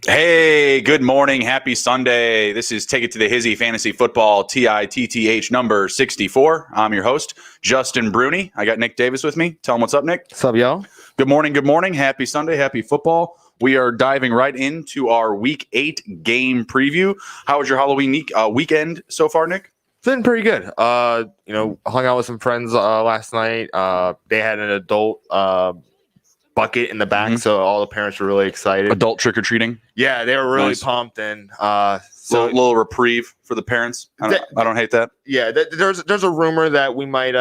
Hey, good morning. Happy Sunday. This is Take It to the Hizzy Fantasy Football TITTH number 64. I'm your host, Justin Bruni. I got Nick Davis with me. Tell him what's up, Nick. What's up, y'all? Good morning. Good morning. Happy Sunday. Happy football. We are diving right into our Week 8 game preview. How was your Halloween weekend so far, Nick? It's been pretty good. Hung out with some friends last night. They had an adult bucket in the back, so all the parents were really excited. Adult trick-or-treating? Yeah, they were really Nice. pumped, and little reprieve for the parents. I don't hate that. Yeah, there's a rumor that we might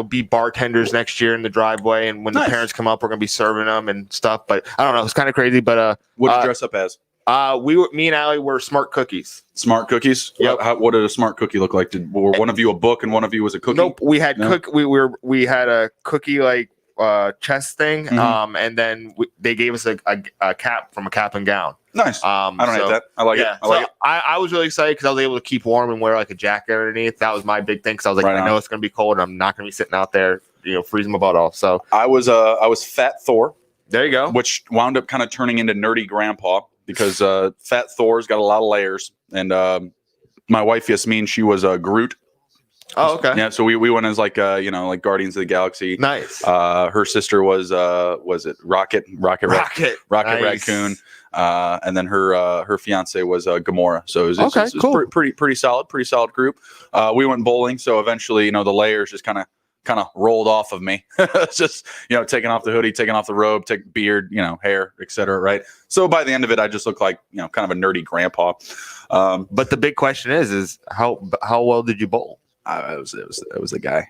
be bartenders next year in the driveway, and when Nice. the parents come up, we're gonna be serving them and stuff. But I don't know, it's kind of crazy. But What did you dress up as? me and Allie were smart cookies. Smart cookies? Yep. What did a smart cookie look like? Were one of you a book and one of you was a cookie? Nope, we had No? we had a cookie like chest thing, Mhm. and then they gave us a cap from a cap and gown. Nice. I don't hate that. I like it. I so like it. I was really excited because I was able to keep warm and wear like a jacket underneath. That was my big thing because I was like, Right I on. know it's gonna be cold. And I'm not gonna be sitting out there, freezing my butt off. So I was Fat Thor, there you go. which wound up kind of turning into Nerdy Grandpa because Fat Thor's got a lot of layers, and my wife Yasmin, she was Groot. Oh, okay. Yeah, so we went as like Guardians of the Galaxy. Nice. Her sister was it Rocket Rocket. Nice. Raccoon, and then her fiance was Gamora. So it was cool. pretty solid group. We went bowling, so eventually the layers just kind of rolled off of me. It's just taking off the hoodie, taking off the robe, take beard, hair, etc. Right. So by the end of it, I just looked like kind of a nerdy grandpa. But the big question is how well did you bowl? It was the guy.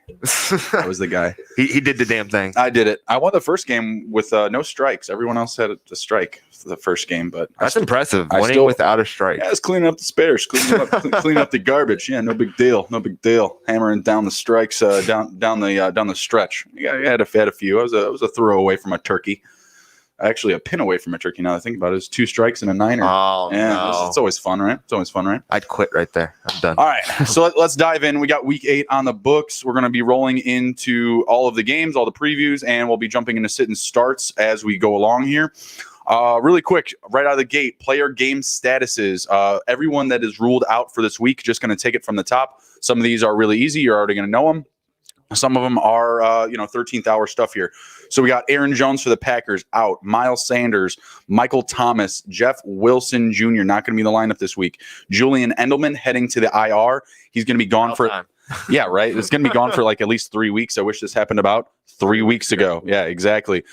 I was the guy. He did the damn thing. I did it. I won the first game with no strikes. Everyone else had a strike for the first game, but That's impressive. I Winning still- without a strike. yeah, I was cleaning up the spares, cleaning up the garbage. Yeah, no big deal. Hammering down the strikes down the stretch. Yeah, I had a few. I was a throw away from a turkey. Actually, a pin away from a turkey. Now that I think about it, it's 2 strikes and a niner. Oh, yeah, no. it's always fun, right? It's always fun, right? I'd quit right there. I'm done. All right, so let's dive in. We got Week 8 on the books. We're going to be rolling into all of the games, all the previews, and we'll be jumping into sit and starts as we go along here. Really quick, right out of the gate, player game statuses. Everyone that is ruled out for this week, just going to take it from the top. Some of these are really easy. You're already going to know them. Some of them are, 13th hour stuff here. So we got Aaron Jones for the Packers out, Miles Sanders, Michael Thomas, Jeff Wilson Jr. not going to be in the lineup this week. Julian Edelman heading to the IR. He's going to be gone for time. Yeah, right. It's going to be gone for like at least 3 weeks. I wish this happened about 3 weeks ago. Yeah, exactly.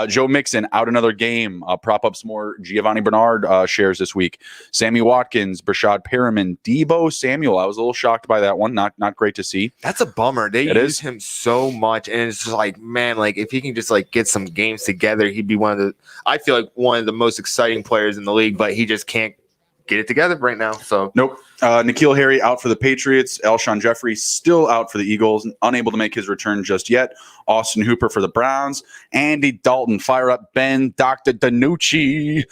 Joe Mixon out another game. Prop up some more Giovanni Bernard shares this week. Sammy Watkins, Brashad Perriman, Debo Samuel. I was a little shocked by that one. Not great to see. That's a bummer. They It use is. him so much, and it's just like, man, like if he can just like get some games together, he'd be I feel like one of the most exciting players in the league, but he just can't get it together right now. So Nope. N'Keal Harry out for the Patriots. Alshon Jeffrey still out for the Eagles, unable to make his return just yet. Austin Hooper for the Browns. Andy Dalton, fire up Ben, Dr. Danucci,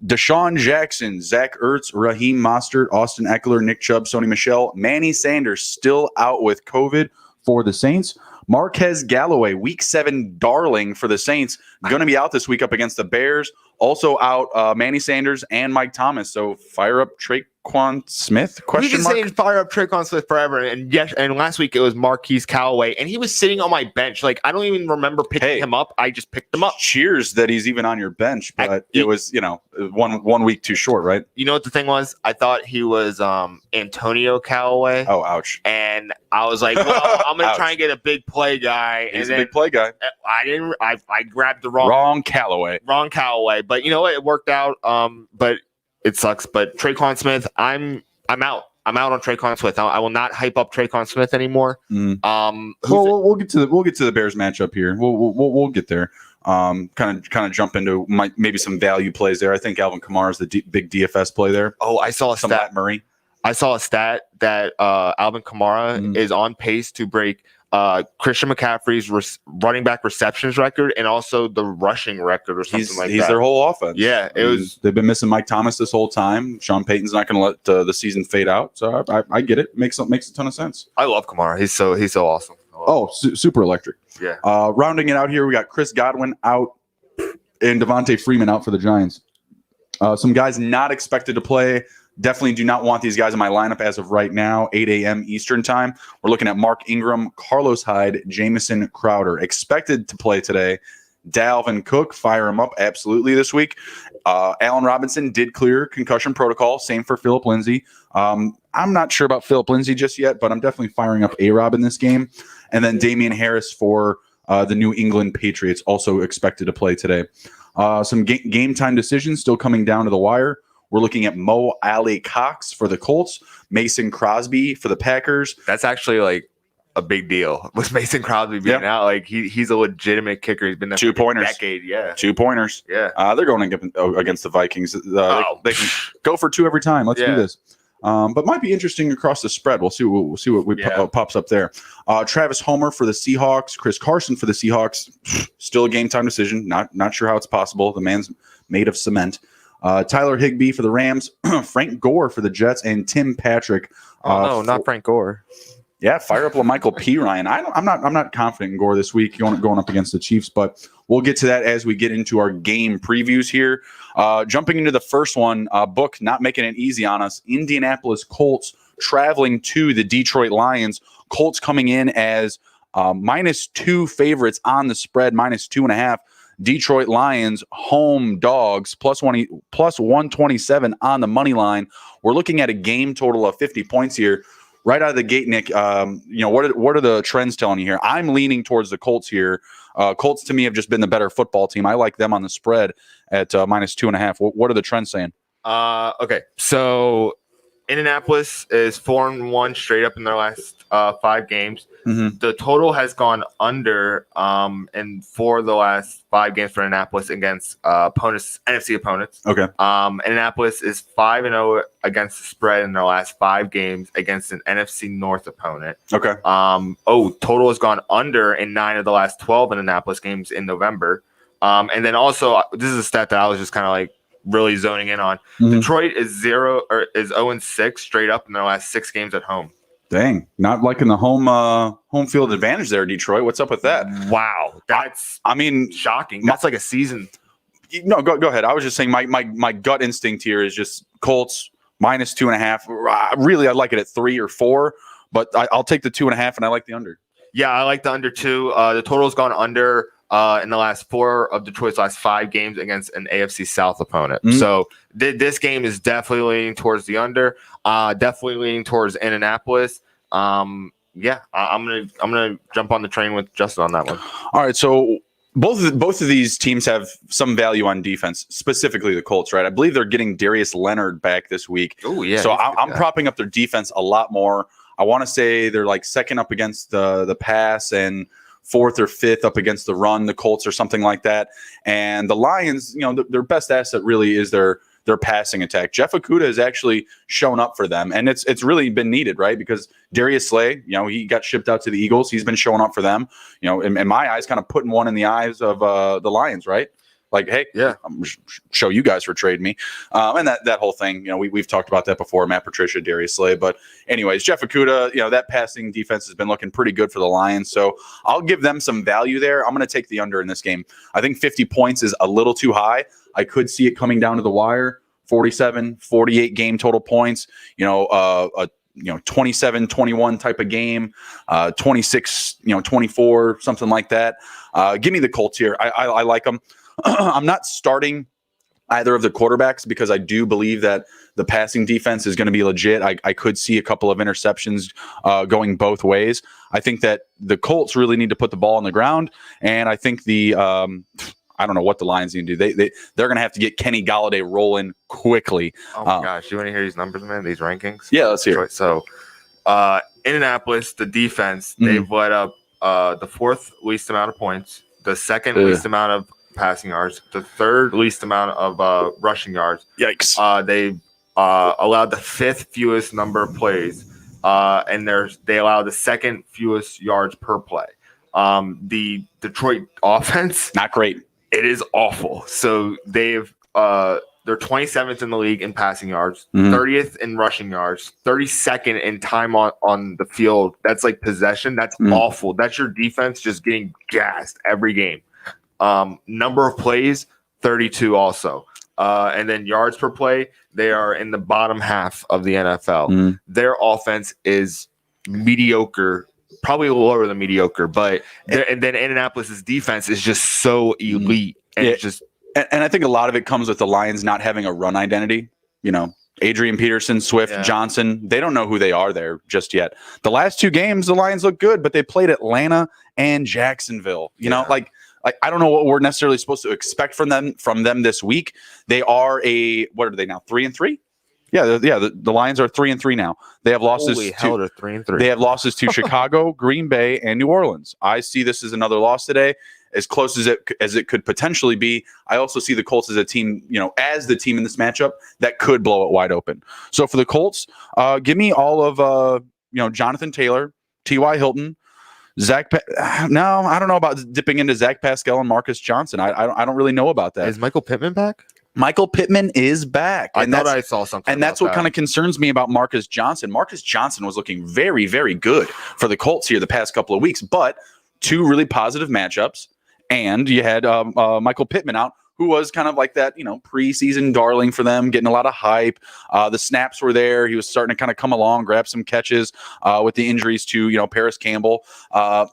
Deshaun Jackson, Zach Ertz, Raheem Mostert, Austin Eckler, Nick Chubb, Sony Michel, Manny Sanders still out with COVID for the Saints. Marquez Galloway, Week 7 darling for the Saints, going to be out this week up against the Bears. Also out Manny Sanders and Mike Thomas. So fire up Traquan Smith? we've been saying fire up Traquan Smith forever, and yes, and last week it was Marquise Callaway, and he was sitting on my bench. Like I don't even remember picking him up. I just picked him up. Cheers that he's even on your bench, but it was one week too short, right? You know what the thing was? I thought he was Antonio Callaway. Oh, ouch! And I was like, well, I'm gonna Ouch. try and get a big play guy. He's and a then big play guy. I didn't. I grabbed the wrong Callaway. But you know what? It worked out. But it sucks. But Traquan Smith, I'm out. I'm out on Traquan Smith. I will not hype up Traquan Smith anymore. We'll get to the Bears matchup here. We'll get there. kind of jump into maybe some value plays there. I think Alvin Kamara is the big DFS play there. Oh, I saw a Some stat. Matt Murray. I saw a stat that Alvin Kamara is on pace to break Christian McCaffrey's running back receptions record and also the rushing record or something like that. He's their whole offense. Yeah, they've been missing Mike Thomas this whole time. Sean Payton's not going to let the season fade out. So I get it. Makes a ton of sense. I love Kamara. He's so awesome. Super electric. Yeah. Rounding it out here, we got Chris Godwin out and Devontae Freeman out for the Giants. Some guys not expected to play. Definitely do not want these guys in my lineup as of right now, 8 a.m. Eastern time. We're looking at Mark Ingram, Carlos Hyde, Jamison Crowder. Expected to play today. Dalvin Cook, fire him up absolutely this week. Allen Robinson did clear concussion protocol. Same for Phillip Lindsay. I'm not sure about Phillip Lindsay just yet, but I'm definitely firing up A-Rob in this game. And then Damian Harris for the New England Patriots, also expected to play today. Some game time decisions still coming down to the wire. We're looking at Mo Alley Cox for the Colts, Mason Crosby for the Packers. That's actually like a big deal with Mason Crosby being out. Like he's a legitimate kicker. He's been there 2 pointers, for a decade. Yeah, 2 pointers. Yeah, they're going against the Vikings. They can go for 2 every time. Let's do this. But might be interesting across the spread. We'll see what pops up there. Travis Homer for the Seahawks, Chris Carson for the Seahawks. Still a game time decision. Not sure how it's possible. The man's made of cement. Tyler Higbee for the Rams, Frank Gore for the Jets, and Tim Patrick. No, not Frank Gore. Yeah, fire up LaMichael P. Ryan. I'm not confident in Gore this week going up against the Chiefs, but we'll get to that as we get into our game previews here. Jumping into the first one, Book not making it easy on us. Indianapolis Colts traveling to the Detroit Lions. Colts coming in as -2 favorites on the spread, -2.5. Detroit Lions home dogs plus 127 on the money line. We're looking at a game total of 50 points here. Right out of the gate, Nick, what are the trends telling you here? I'm leaning towards the Colts here. Colts to me have just been the better football team. I like them on the spread at -2.5. What are the trends saying? Okay, so Indianapolis is 4-1 straight up in their last 5 games. Mm-hmm. The total has gone under and for the last 5 games for Indianapolis against NFC opponents. Okay. Indianapolis is 5-0 against the spread in their last 5 games against an NFC North opponent. Okay. Total has gone under in 9 of the last 12 Indianapolis games in November. And then also, this is a stat that I was just kind of like really zoning in on. Mm-hmm. Detroit is 0-6 straight up in their last 6 games at home. Dang, not liking the home field advantage there, Detroit. What's up with that? Wow, that's shocking. That's like a season. No, go ahead. I was just saying my gut instinct here is just Colts -2.5. Really, I'd like it at 3 or 4, but I'll take the 2.5, and I like the under. Yeah, I like the under too. The total's gone under in the last 4 of Detroit's last 5 games against an AFC South opponent. Mm-hmm. So this game is definitely leaning towards the under. Definitely leaning towards Indianapolis. I'm gonna jump on the train with Justin on that one. All right, so both of these teams have some value on defense, specifically the Colts, right? I believe they're getting Darius Leonard back this week. Oh yeah. So I'm propping up their defense a lot more. I want to say they're like second up against the pass and 4th or 5th up against the run, the Colts or something like that. And the Lions, their best asset really is their passing attack. Jeff Okudah has actually shown up for them, and it's really been needed, right? Because Darius Slay, he got shipped out to the Eagles. He's been showing up for them. In my eyes, kind of putting one in the eyes of the Lions, right? Like, hey, yeah, I'm show you guys for trade me, and that whole thing. We've talked about that before. Matt Patricia, Darius Slay, but anyways, Jeff Okudah. That passing defense has been looking pretty good for the Lions, so I'll give them some value there. I'm going to take the under in this game. I think 50 points is a little too high. I could see it coming down to the wire. 47, 48 game total points. A 27-21 type of game, 26, 24, something like that. Give me the Colts here. I like them. I'm not starting either of the quarterbacks because I do believe that the passing defense is going to be legit. I could see a couple of interceptions going both ways. I think that the Colts really need to put the ball on the ground, and I think I don't know what the Lions need to do. They're going to have to get Kenny Golladay rolling quickly. Oh my gosh, you want to hear these numbers, man? These rankings? Yeah, let's hear it. So, Indianapolis, the defense, they've let up the 4th least amount of points, the second least amount of passing yards, the third least amount of rushing yards. Yikes. They allowed the fifth fewest number of plays, and they allowed the second fewest yards per play. The Detroit offense, not great. It is awful. So they're 27th in the league in passing yards, 30th in rushing yards, 32nd in time on the field. That's like possession. That's awful. That's your defense just getting gassed every game. Number of plays, 32 also. And then yards per play, they are in the bottom half of the NFL. Their offense is mediocre, probably lower than mediocre, but and then Indianapolis's defense is just so elite. And it's just and I think a lot of it comes with the Lions not having a run identity. You know, Adrian Peterson, Swift, Johnson, they don't know who they are there just yet. The last two games, the Lions look good, but they played Atlanta and Jacksonville. You know, like I don't know what we're necessarily supposed to expect from them this week. They are what are they now? 3-3? Yeah, the Lions are 3-3 now. They have losses. Holy hell, they're 3-3. They have losses to Chicago, Green Bay, and New Orleans. I see this as another loss today, as close as it could potentially be. I also see the Colts as a team, as the team in this matchup that could blow it wide open. So for the Colts, give me all of Jonathan Taylor, T.Y. Hilton, no, I don't know about dipping into Zach Pascal and Marcus Johnson. I don't really know about that. Is Michael Pittman back? Michael Pittman is back. I thought I saw something. And that's what kind of concerns me about Marcus Johnson. Marcus Johnson was looking very, very good for the Colts here the past couple of weeks, but two really positive matchups. And you had Michael Pittman out, who was kind of like that, preseason darling for them, getting a lot of hype. The snaps were there. He was starting to kind of come along, grab some catches with the injuries to, Paris Campbell.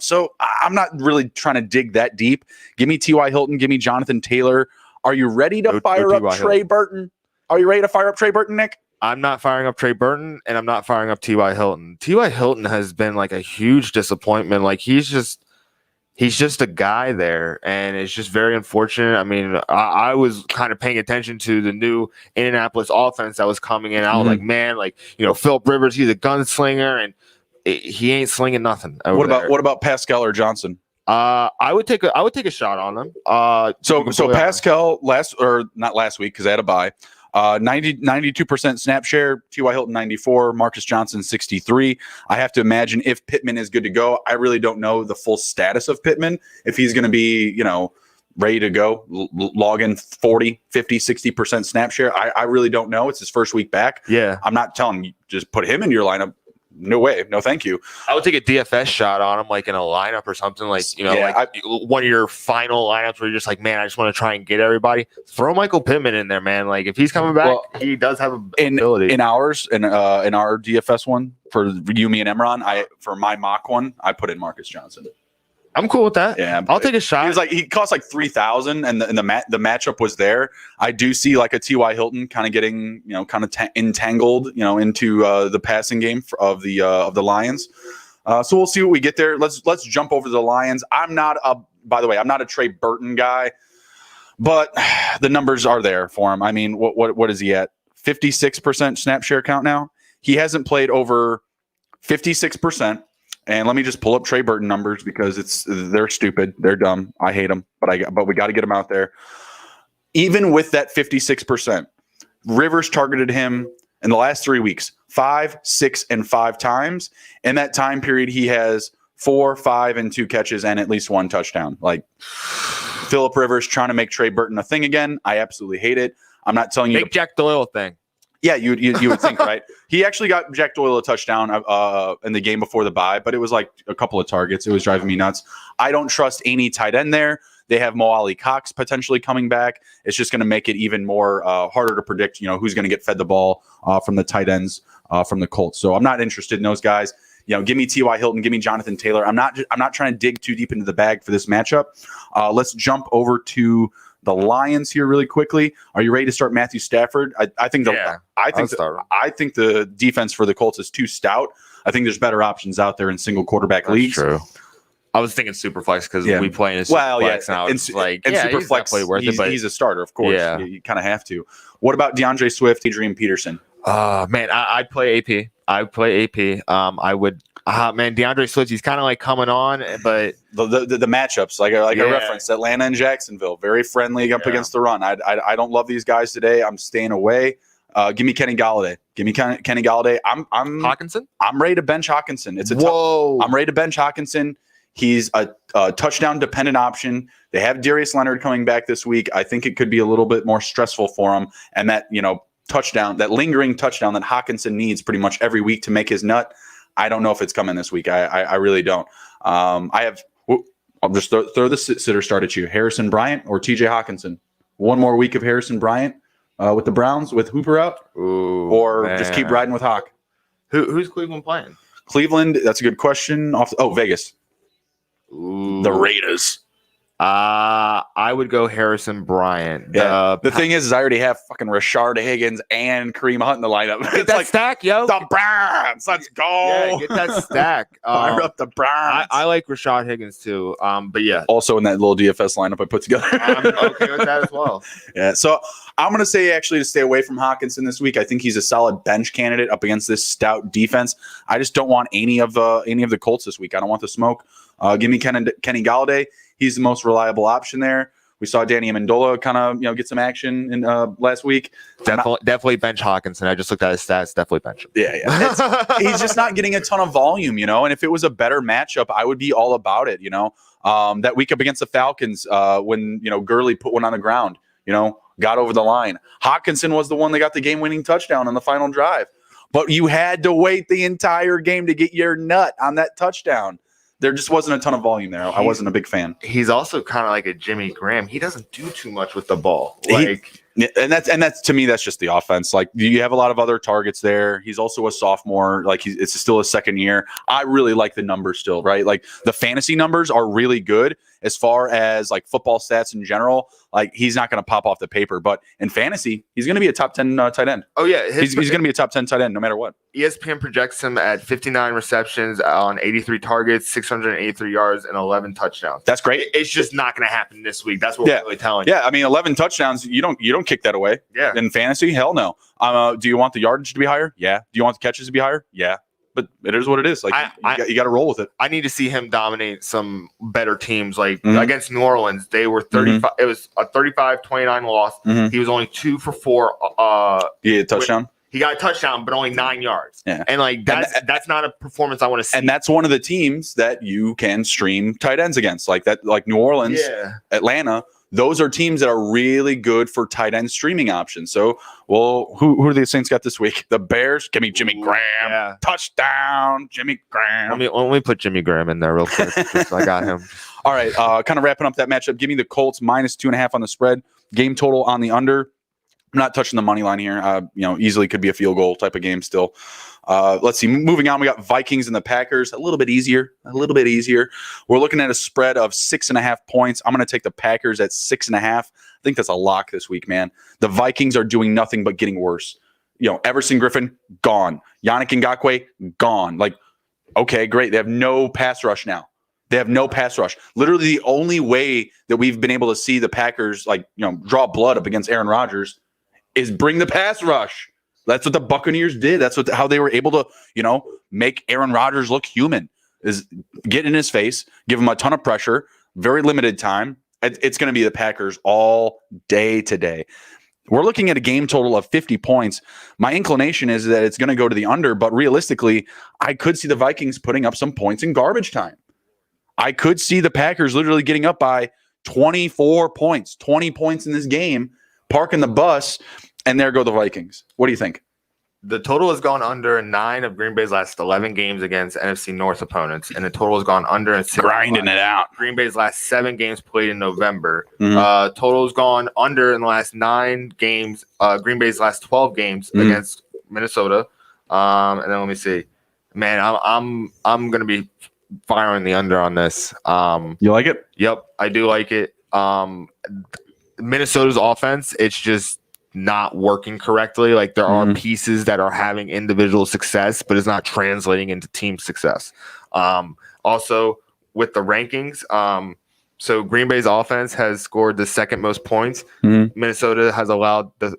So I'm not really trying to dig that deep. Give me T.Y. Hilton. Give me Jonathan Taylor. Are you ready to fire up Trey Burton? Are you ready to fire up Trey Burton, Nick? I'm not firing up Trey Burton, and I'm not firing up T.Y. Hilton. T.Y. Hilton has been like a huge disappointment. Like he's just a guy there, and it's just very unfortunate. I mean, I was kind of paying attention to the new Indianapolis offense that was coming in. I was like, man, Philip Rivers, he's a gunslinger, and he ain't slinging nothing. What about Pascal or Johnson? I would take a shot on them. So Pascal not last week because I had a bye. 92% snap share, T.Y. Hilton 94, Marcus Johnson 63. I have to imagine if Pittman is good to go. I really don't know the full status of Pittman. If he's going to be, ready to go, log in 40, 50, 60% snap share. I really don't know. It's his first week back. Yeah. I'm not telling you just put him in your lineup. No way. No, thank you. I would take a DFS shot on him, like in a lineup or something, like, one of your final lineups where you're just like, man, I just want to try and get everybody. Throw Michael Pittman in there, man. Like, if he's coming back, he does have ability. In our DFS one for you, me, and Emron, for my mock one, I put in Marcus Johnson. I'm cool with that. Yeah, I'll take a shot. He cost like 3,000, and the matchup was there. I do see like a T.Y. Hilton kind of getting entangled into the passing game of the Lions. So we'll see what we get there. Let's jump over to the Lions. By the way, I'm not a Trey Burton guy, but the numbers are there for him. I mean, what is he at? 56% snap share count now. He hasn't played over 56%. And let me just pull up Trey Burton numbers because they're stupid. They're dumb. I hate them, but we got to get them out there. Even with that 56%, Rivers targeted him in the last 3 weeks 5, 6, and 5 times. In that time period, he has 4, 5, and 2 catches and at least 1 touchdown. Like Philip Rivers trying to make Trey Burton a thing again. I absolutely hate it. I'm not telling you. Make Jack Doyle thing. Yeah, you would think, right? He actually got Jack Doyle a touchdown in the game before the bye, but it was like a couple of targets. It was driving me nuts. I don't trust any tight end there. They have Mo Ali Cox potentially coming back. It's just going to make it even more harder to predict, who's going to get fed the ball from the tight ends from the Colts. So I'm not interested in those guys. Give me T.Y. Hilton, give me Jonathan Taylor. I'm not trying to dig too deep into the bag for this matchup. Let's jump over to the Lions here really quickly. Are you ready to start Matthew Stafford? I think the defense for the Colts is too stout. I think there's better options out there in single quarterback leagues. True. I was thinking Superflex because we play in Superflex now. It's Superflex, worth it, but he's a starter, of course. Yeah. You kind of have to. What about DeAndre Swift, Adrian Peterson? Man, I'd play AP. I would Man, DeAndre Swift, he's kind of like coming on, but the matchups, like I referenced, Atlanta and Jacksonville, very friendly up against the run. I don't love these guys today. I'm staying away. Give me Kenny Galladay. Kenny Galladay. I'm Hawkinson. I'm ready to bench Hawkinson. I'm ready to bench Hawkinson. He's a touchdown dependent option. They have Darius Leonard coming back this week. I think it could be a little bit more stressful for him. And that, touchdown, that lingering touchdown that Hawkinson needs pretty much every week to make his nut. I don't know if it's coming this week. I really don't. I'll just throw the sitter start at you. Harrison Bryant or TJ Hawkinson? One more week of Harrison Bryant with the Browns with Hooper out? Just keep riding with Hawk? Who's Cleveland playing? Cleveland, that's a good question. Vegas. Ooh. The Raiders. I would go Harrison Bryant. Yeah. The thing is I already have fucking Rashard Higgins and Kareem Hunt in the lineup. Get that stack, yo. The Browns. Let's go. Yeah, get that stack. Fire up the Browns. I like Rashard Higgins too. But yeah. Also in that little DFS lineup I put together. I'm okay with that as well. Yeah. So I'm going to say actually to stay away from Hawkinson this week. I think he's a solid bench candidate up against this stout defense. I just don't want any of the Colts this week. I don't want the smoke. Give me Kenny Galladay. He's the most reliable option there. We saw Danny Amendola kind of get some action in last week. Definitely bench Hawkinson. I just looked at his stats. Definitely bench him. Yeah. He's just not getting a ton of volume, And if it was a better matchup, I would be all about it. That week up against the Falcons, when Gurley put one on the ground, got over the line. Hawkinson was the one that got the game-winning touchdown on the final drive. But you had to wait the entire game to get your nut on that touchdown. There just wasn't a ton of volume there. I wasn't a big fan. He's also kind of like a Jimmy Graham. He doesn't do too much with the ball. And that's to me, that's just the offense. Like you have a lot of other targets there. He's also a sophomore. Like it's still his second year. I really like the numbers still, right? Like the fantasy numbers are really good as far as like football stats in general. Like he's not going to pop off the paper, but in fantasy, he's going to be a top 10 tight end. Oh yeah. He's going to be a top 10 tight end no matter what. ESPN projects him at 59 receptions on 83 targets, 683 yards, and 11 touchdowns. That's great. It's just not going to happen this week. That's what we're really telling you. Yeah, I mean, 11 touchdowns, you don't kick that away. Yeah. In fantasy, hell no. Do you want the yardage to be higher? Yeah. Do you want the catches to be higher? Yeah. But it is what it is. Like you got to roll with it. I need to see him dominate some better teams. Like against New Orleans, they were 35. It was a 35-29 loss. He was only 2 for 4. He had a touchdown. He got a touchdown, but only 9 yards. Yeah. And like that's not a performance I want to see. And that's one of the teams that you can stream tight ends against, like that, like New Orleans, Atlanta. Those are teams that are really good for tight end streaming options. So, who are the Saints got this week? The Bears. Give me Jimmy Graham. Touchdown, Jimmy Graham. Let me put Jimmy Graham in there real quick. Just so I got him. All right. Kind of wrapping up that matchup. Give me the Colts minus 2.5 on the spread. Game total on the under. I'm not touching the money line here. Easily could be a field goal type of game still. Let's see. Moving on, we got Vikings and the Packers. A little bit easier. We're looking at a spread of 6.5 points. I'm going to take the Packers at 6.5. I think that's a lock this week, man. The Vikings are doing nothing but getting worse. Everson Griffin, gone. Yannick Ngakoue, gone. Like, okay, great. They have no pass rush now. Literally the only way that we've been able to see the Packers, draw blood up against Aaron Rodgers is bring the pass rush. That's what the Buccaneers did. That's how they were able to, make Aaron Rodgers look human, is get in his face, give him a ton of pressure, very limited time. It's going to be the Packers all day today. We're looking at a game total of 50 points. My inclination is that it's going to go to the under, but realistically, I could see the Vikings putting up some points in garbage time. I could see the Packers literally getting up by 24 points, 20 points in this game, parking the bus, and there go the Vikings. What do you think? The total has gone under 9 of Green Bay's last 11 games against NFC North opponents, and the total has gone under in 6 grinding it out. Green Bay's last 7 games played in November. Total has gone under in the last 9 games. Green Bay's last 12 games against Minnesota. And then let me see. Man, I'm gonna be firing the under on this. You like it? Yep, I do like it. Minnesota's offense, it's just not working correctly. Like there are pieces that are having individual success, but it's not translating into team success. Also with the rankings, so Green Bay's offense has scored the second most points. Minnesota has allowed the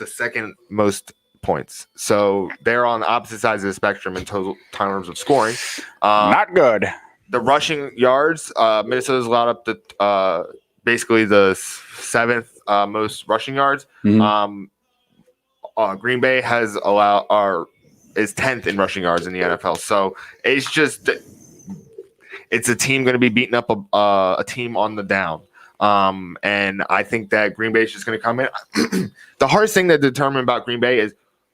second most points. So they're on the opposite sides of the spectrum in total terms of scoring. Not good. The rushing yards, Minnesota's allowed up to basically the seventh most rushing yards. Mhm. Green Bay is 10th in rushing yards in the NFL. So it's a team going to be beating up a team on the down. And I think that Green Bay is just going to come in. The hardest thing to determine about Green Bay is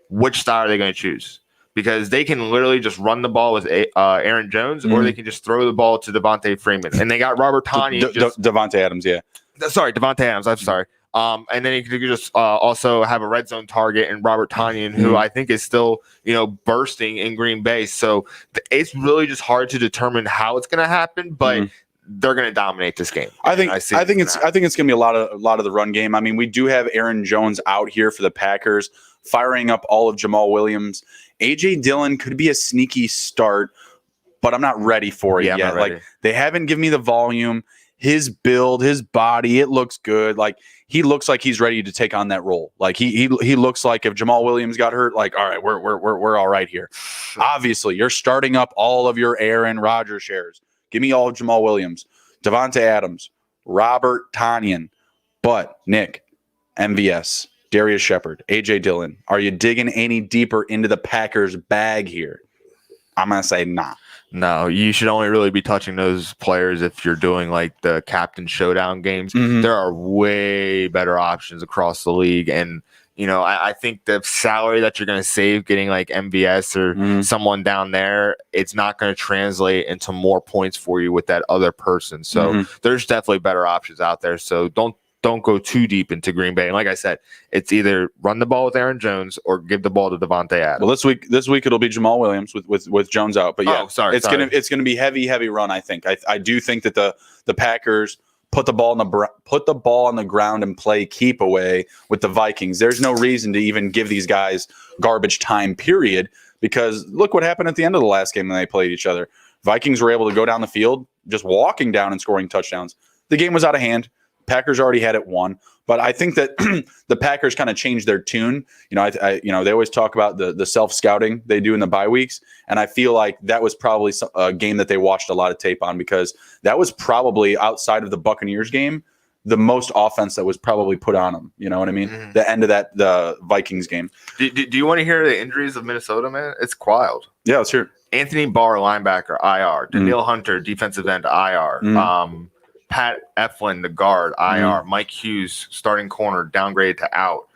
which style are they going to choose, because they can literally just run the ball with Aaron Jones, or they can just throw the ball to Devontae Freeman. And they got Robert Tonyan. Devontae Adams, yeah. Sorry, Devontae Adams. I'm sorry. And then you could just also have a red zone target in Robert Tonyan, who I think is still, bursting in Green Bay. So it's really just hard to determine how it's going to happen, but they're going to dominate this game. I think it's going to be a lot of the run game. I mean, we do have Aaron Jones out here for the Packers, firing up all of Jamal Williams. AJ Dillon could be a sneaky start, but I'm not ready for it yet. Like, they haven't given me the volume. His build, his body, it looks good. Like, he looks like he's ready to take on that role. Like, he looks like if Jamal Williams got hurt, like, all right, we're all right here. Obviously, you're starting up all of your Aaron Rodgers shares. Give me all of Jamal Williams, Devontae Adams, Robert Tonyan. But Nick, MVS, Darius Shepard, AJ Dillon, are you digging any deeper into the Packers bag here? I'm gonna say nah. No, you should only really be touching those players if you're doing like the captain showdown games. There are way better options across the league. And, I think the salary that you're going to save getting like MVS or someone down there, it's not going to translate into more points for you with that other person. So there's definitely better options out there. So don't go too deep into Green Bay. And like I said, it's either run the ball with Aaron Jones or give the ball to Devontae Adams. Well, this week it'll be Jamal Williams with Jones out. But yeah, it's gonna be heavy run. I think. I do think that the Packers put the ball on the ground and play keep away with the Vikings. There's no reason to even give these guys garbage time. Period. Because look what happened at the end of the last game when they played each other. Vikings were able to go down the field just walking down and scoring touchdowns. The game was out of hand. Packers already had it won, but I think that the Packers kind of changed their tune. They always talk about the self-scouting they do in the bye weeks, and I feel like that was probably a game that they watched a lot of tape on, because that was probably, outside of the Buccaneers game, the most offense that was probably put on them. You know what I mean? The end of the Vikings game. Do you want to hear the injuries of Minnesota, man? It's wild. Yeah, let's hear it. Anthony Barr, linebacker, IR. Daniil Hunter, defensive end, IR. Pat Eflin, the guard, IR. Mike Hughes, starting corner, downgraded to out.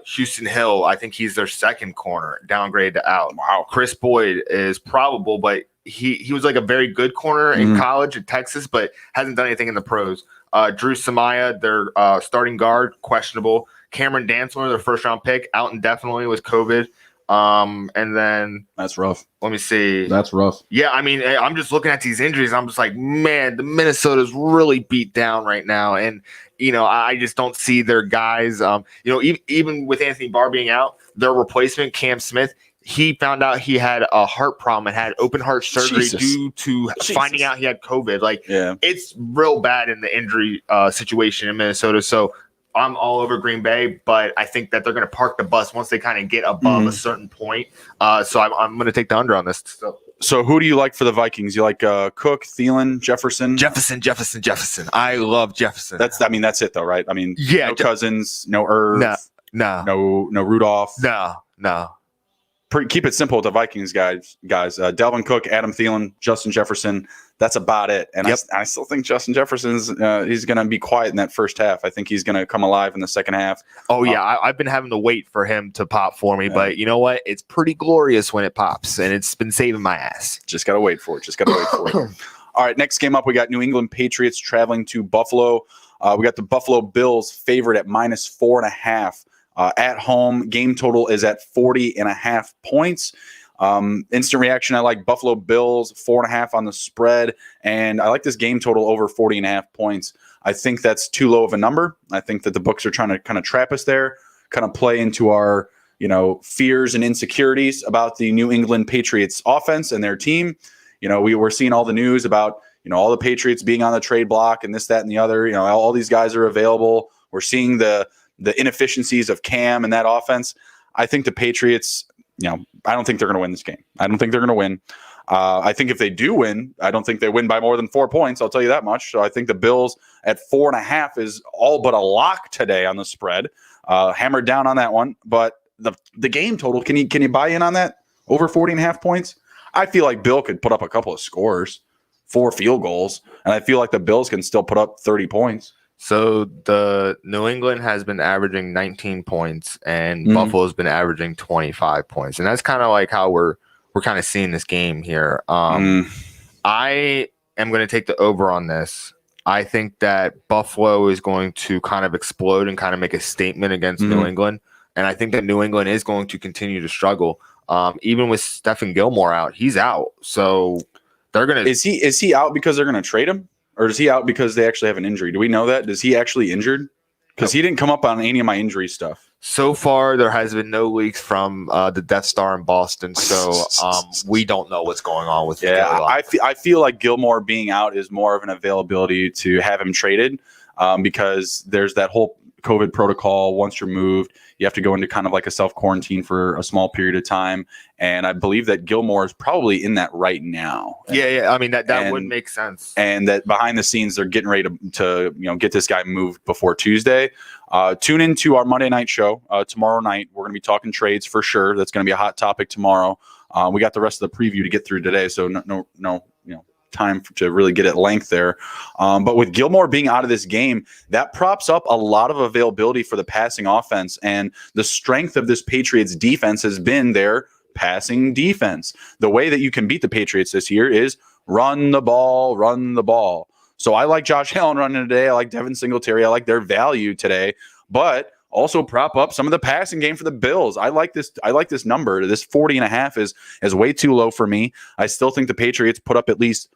Houston Hill, I think he's their second corner, downgraded to out. Wow. Chris Boyd is probable, but he was like a very good corner in college at Texas, but hasn't done anything in the pros. Drew Samaya, their starting guard, questionable. Cameron Dantzler, their first round pick, out indefinitely with COVID. And then that's rough. Let me see. That's rough. Yeah, I mean, I'm just looking at these injuries. I'm just like, man, the Minnesota's really beat down right now. And, I just don't see their guys. Even with Anthony Barr being out, their replacement, Cam Smith, he found out he had a heart problem and had open heart surgery due to finding out he had COVID. Like, it's real bad in the injury situation in Minnesota. So I'm all over Green Bay, but I think that they're going to park the bus once they kind of get above a certain point. So I'm going to take the under on this. So who do you like for the Vikings? You like Cook, Thielen, Jefferson? Jefferson. I love Jefferson. That's it though, right? I mean, yeah, no Cousins, no Irv, no Rudolph. No. Keep it simple with the Vikings guys. Dalvin Cook, Adam Thielen, Justin Jefferson. That's about it. And I still think Justin Jefferson's he's going to be quiet in that first half. I think he's going to come alive in the second half. Oh, yeah. I've been having to wait for him to pop for me. But you know what? It's pretty glorious when it pops, and it's been saving my ass. Just got to wait for it. All right, next game up, we got New England Patriots traveling to Buffalo. We got the Buffalo Bills favored at -4.5. At home, game total is at 40.5 points. Instant reaction, I like Buffalo Bills 4.5 on the spread, and I like this game total over 40.5 points. I think that's too low of a number. I think that the books are trying to kind of trap us there, kind of play into our fears and insecurities about the New England Patriots offense and their team. We were seeing all the news about all the Patriots being on the trade block and this, that, and the other. All these guys are available. We're seeing the inefficiencies of Cam and that offense. I think the Patriots, I don't think they're going to win this game. I don't think they're going to win. I think if they do win, I don't think they win by more than 4 points. I'll tell you that much. So I think the Bills at 4.5 is all but a lock today on the spread. Hammered down on that one. But the game total, can you buy in on that over 40.5 points? I feel like Bill could put up a couple of scores, 4 field goals, and I feel like the Bills can still put up 30 points. So the New England has been averaging 19 points, and Buffalo's been averaging 25 points, and that's kind of like how we're kind of seeing this game here. I am going to take the over on this. I think that Buffalo is going to kind of explode and kind of make a statement against New England, and I think that New England is going to continue to struggle. Even with Stephen Gilmore out, he's out. So they're gonna. Is he out because they're gonna trade him, or is he out because they actually have an injury? Do we know that? Is he actually injured? Because he didn't come up on any of my injury stuff. So far, there has been no leaks from the Death Star in Boston, so we don't know what's going on with. Yeah, I feel like Gilmore being out is more of an availability to have him traded, because there's that whole COVID protocol. Once you're moved, you have to go into kind of like a self-quarantine for a small period of time. And I believe that Gilmore is probably in that right now. Yeah. I mean, that would make sense. And that behind the scenes, they're getting ready to get this guy moved before Tuesday. Tune into our Monday night show tomorrow night. We're going to be talking trades for sure. That's going to be a hot topic tomorrow. We got the rest of the preview to get through today, so no time to really get at length there. But with Gilmore being out of this game, that props up a lot of availability for the passing offense. And the strength of this Patriots defense has been their passing defense. The way that you can beat the Patriots this year is run the ball, run the ball. So I like Josh Allen running today. I like Devin Singletary. I like their value today, but also prop up some of the passing game for the Bills. I like this number. This 40.5 is way too low for me. I still think the Patriots put up at least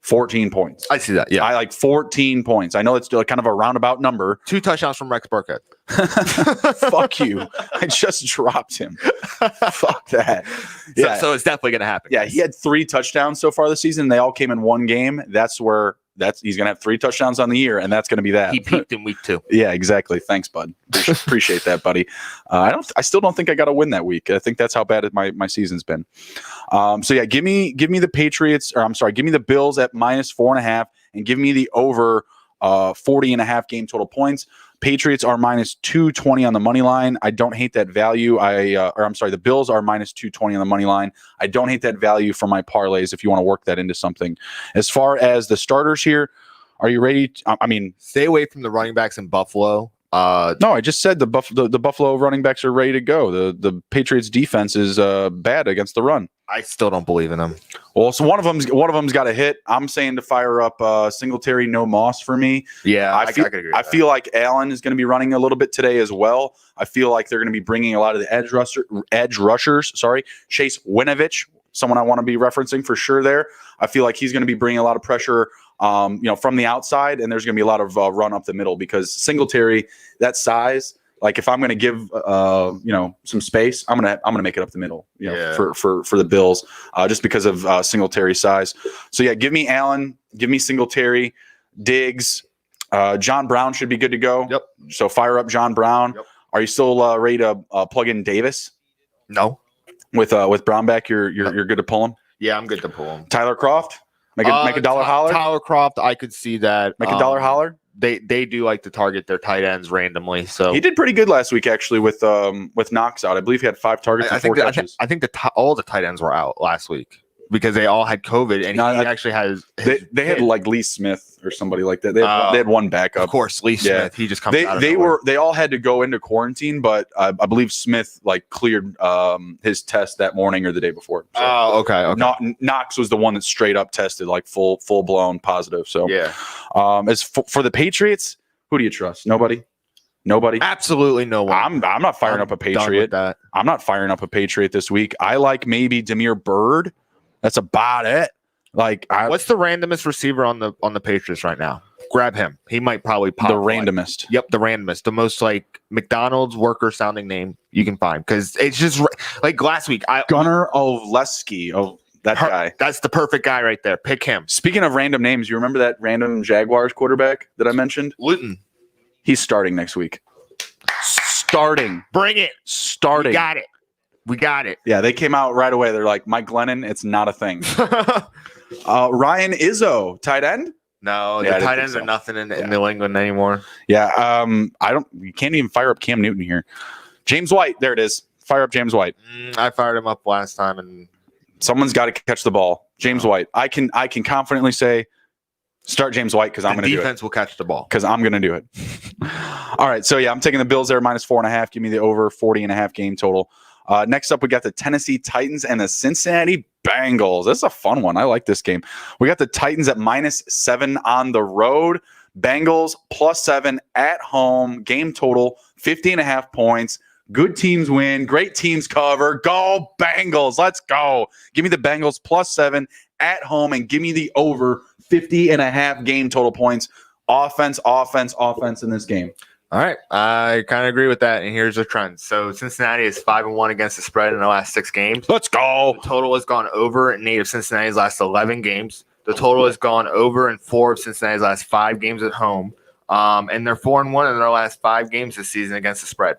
14 points. I see that. Yeah. I like 14 points. I know it's still kind of a roundabout number. 2 touchdowns from Rex Burkhead. Fuck you. I just dropped him. Fuck that. Yeah. So it's definitely going to happen. Yeah. He had 3 touchdowns so far this season. They all came in one game. He's going to have 3 touchdowns on the year, and that's going to be that. He peaked in week 2. Yeah, exactly. Thanks, bud. Appreciate that, buddy. I still don't think I got to win that week. I think that's how bad my season's been. So yeah, give me the Patriots, or I'm sorry, give me the Bills at -4.5, and give me the over 40.5 game total points. Patriots are -220 on the money line. I don't hate that value. The Bills are -220 on the money line. I don't hate that value for my parlays if you want to work that into something. As far as the starters here, are you ready? Stay away from the running backs in Buffalo. No, I just said the Buffalo running backs are ready to go. The Patriots defense is bad against the run. I still don't believe in them. Well, so one of them's got a hit. I'm saying to fire up Singletary, no Moss for me. Yeah, I feel like Allen is going to be running a little bit today as well. I feel like they're going to be bringing a lot of the edge rushers. Sorry, Chase Winovich, someone I want to be referencing for sure. There, I feel like he's going to be bringing a lot of pressure. From the outside, and there's going to be a lot of run up the middle because Singletary, that size, like if I'm going to give some space, I'm gonna make it up the middle, for the Bills, just because of Singletary size. So yeah, give me Allen, give me Singletary, Diggs, John Brown should be good to go. Yep. So fire up John Brown. Yep. Are you still ready to plug in Davis? No. With Brown back, you're good to pull him. Yeah, I'm good to pull him. Tyler Croft. Make a dollar holler. Tyler Croft, I could see that. Make a dollar holler. They do like to target their tight ends randomly. So he did pretty good last week, actually, with Knox out. I believe he had 5 targets and 4 touches. I think all the tight ends were out last week because they all had COVID, and he actually has. They had like Lee Smith or somebody like that. They had one backup. Of course, Lee Smith. He just comes out. They all had to go into quarantine, but I believe Smith cleared his test that morning or the day before. So, okay. Knox was the one that straight up tested full blown positive. So yeah. As for the Patriots, who do you trust? Nobody. Absolutely no one. I'm not firing up a Patriot. I'm not firing up a Patriot this week. I like maybe Damiere Byrd. That's about it. What's the randomest receiver on the Patriots right now? Grab him. He might probably pop. The randomest. Yep, the randomest. The most McDonald's worker sounding name you can find, because it's just like last week. Gunnar Olszewski. Oh, that guy. That's the perfect guy right there. Pick him. Speaking of random names, you remember that random Jaguars quarterback that I mentioned? Luton. He's starting next week. starting. Bring it. Starting. We got it. Yeah, they came out right away. They're like, Mike Glennon, it's not a thing. Ryan Izzo, tight end? No, Yeah, the tight ends are nothing in New England anymore. Yeah, you can't even fire up Cam Newton here. James White, there it is. Fire up James White. I fired him up last time, and someone's got to catch the ball. James White. I can confidently say start James White because I'm going to do it. Defense will catch the ball. Because I'm going to do it. All right, so yeah, I'm taking the Bills there, -4.5. Give me the over 40.5 game total. Next up, we got the Tennessee Titans and the Cincinnati Bengals. This is a fun one. I like this game. We got the Titans at -7 on the road. Bengals +7 at home. Game total 50.5 points. Good teams win. Great teams cover. Go Bengals. Let's go. Give me the Bengals +7 at home and give me the over 50.5 game total points. Offense in this game. All right. I kind of agree with that. And here's the trend. So Cincinnati is 5-1 against the spread in the last 6 games. Let's go. The total has gone over in 8 of Cincinnati's last 11 games. The total has gone over in 4 of Cincinnati's last 5 games at home. And they're 4-1 in their last 5 games this season against the spread.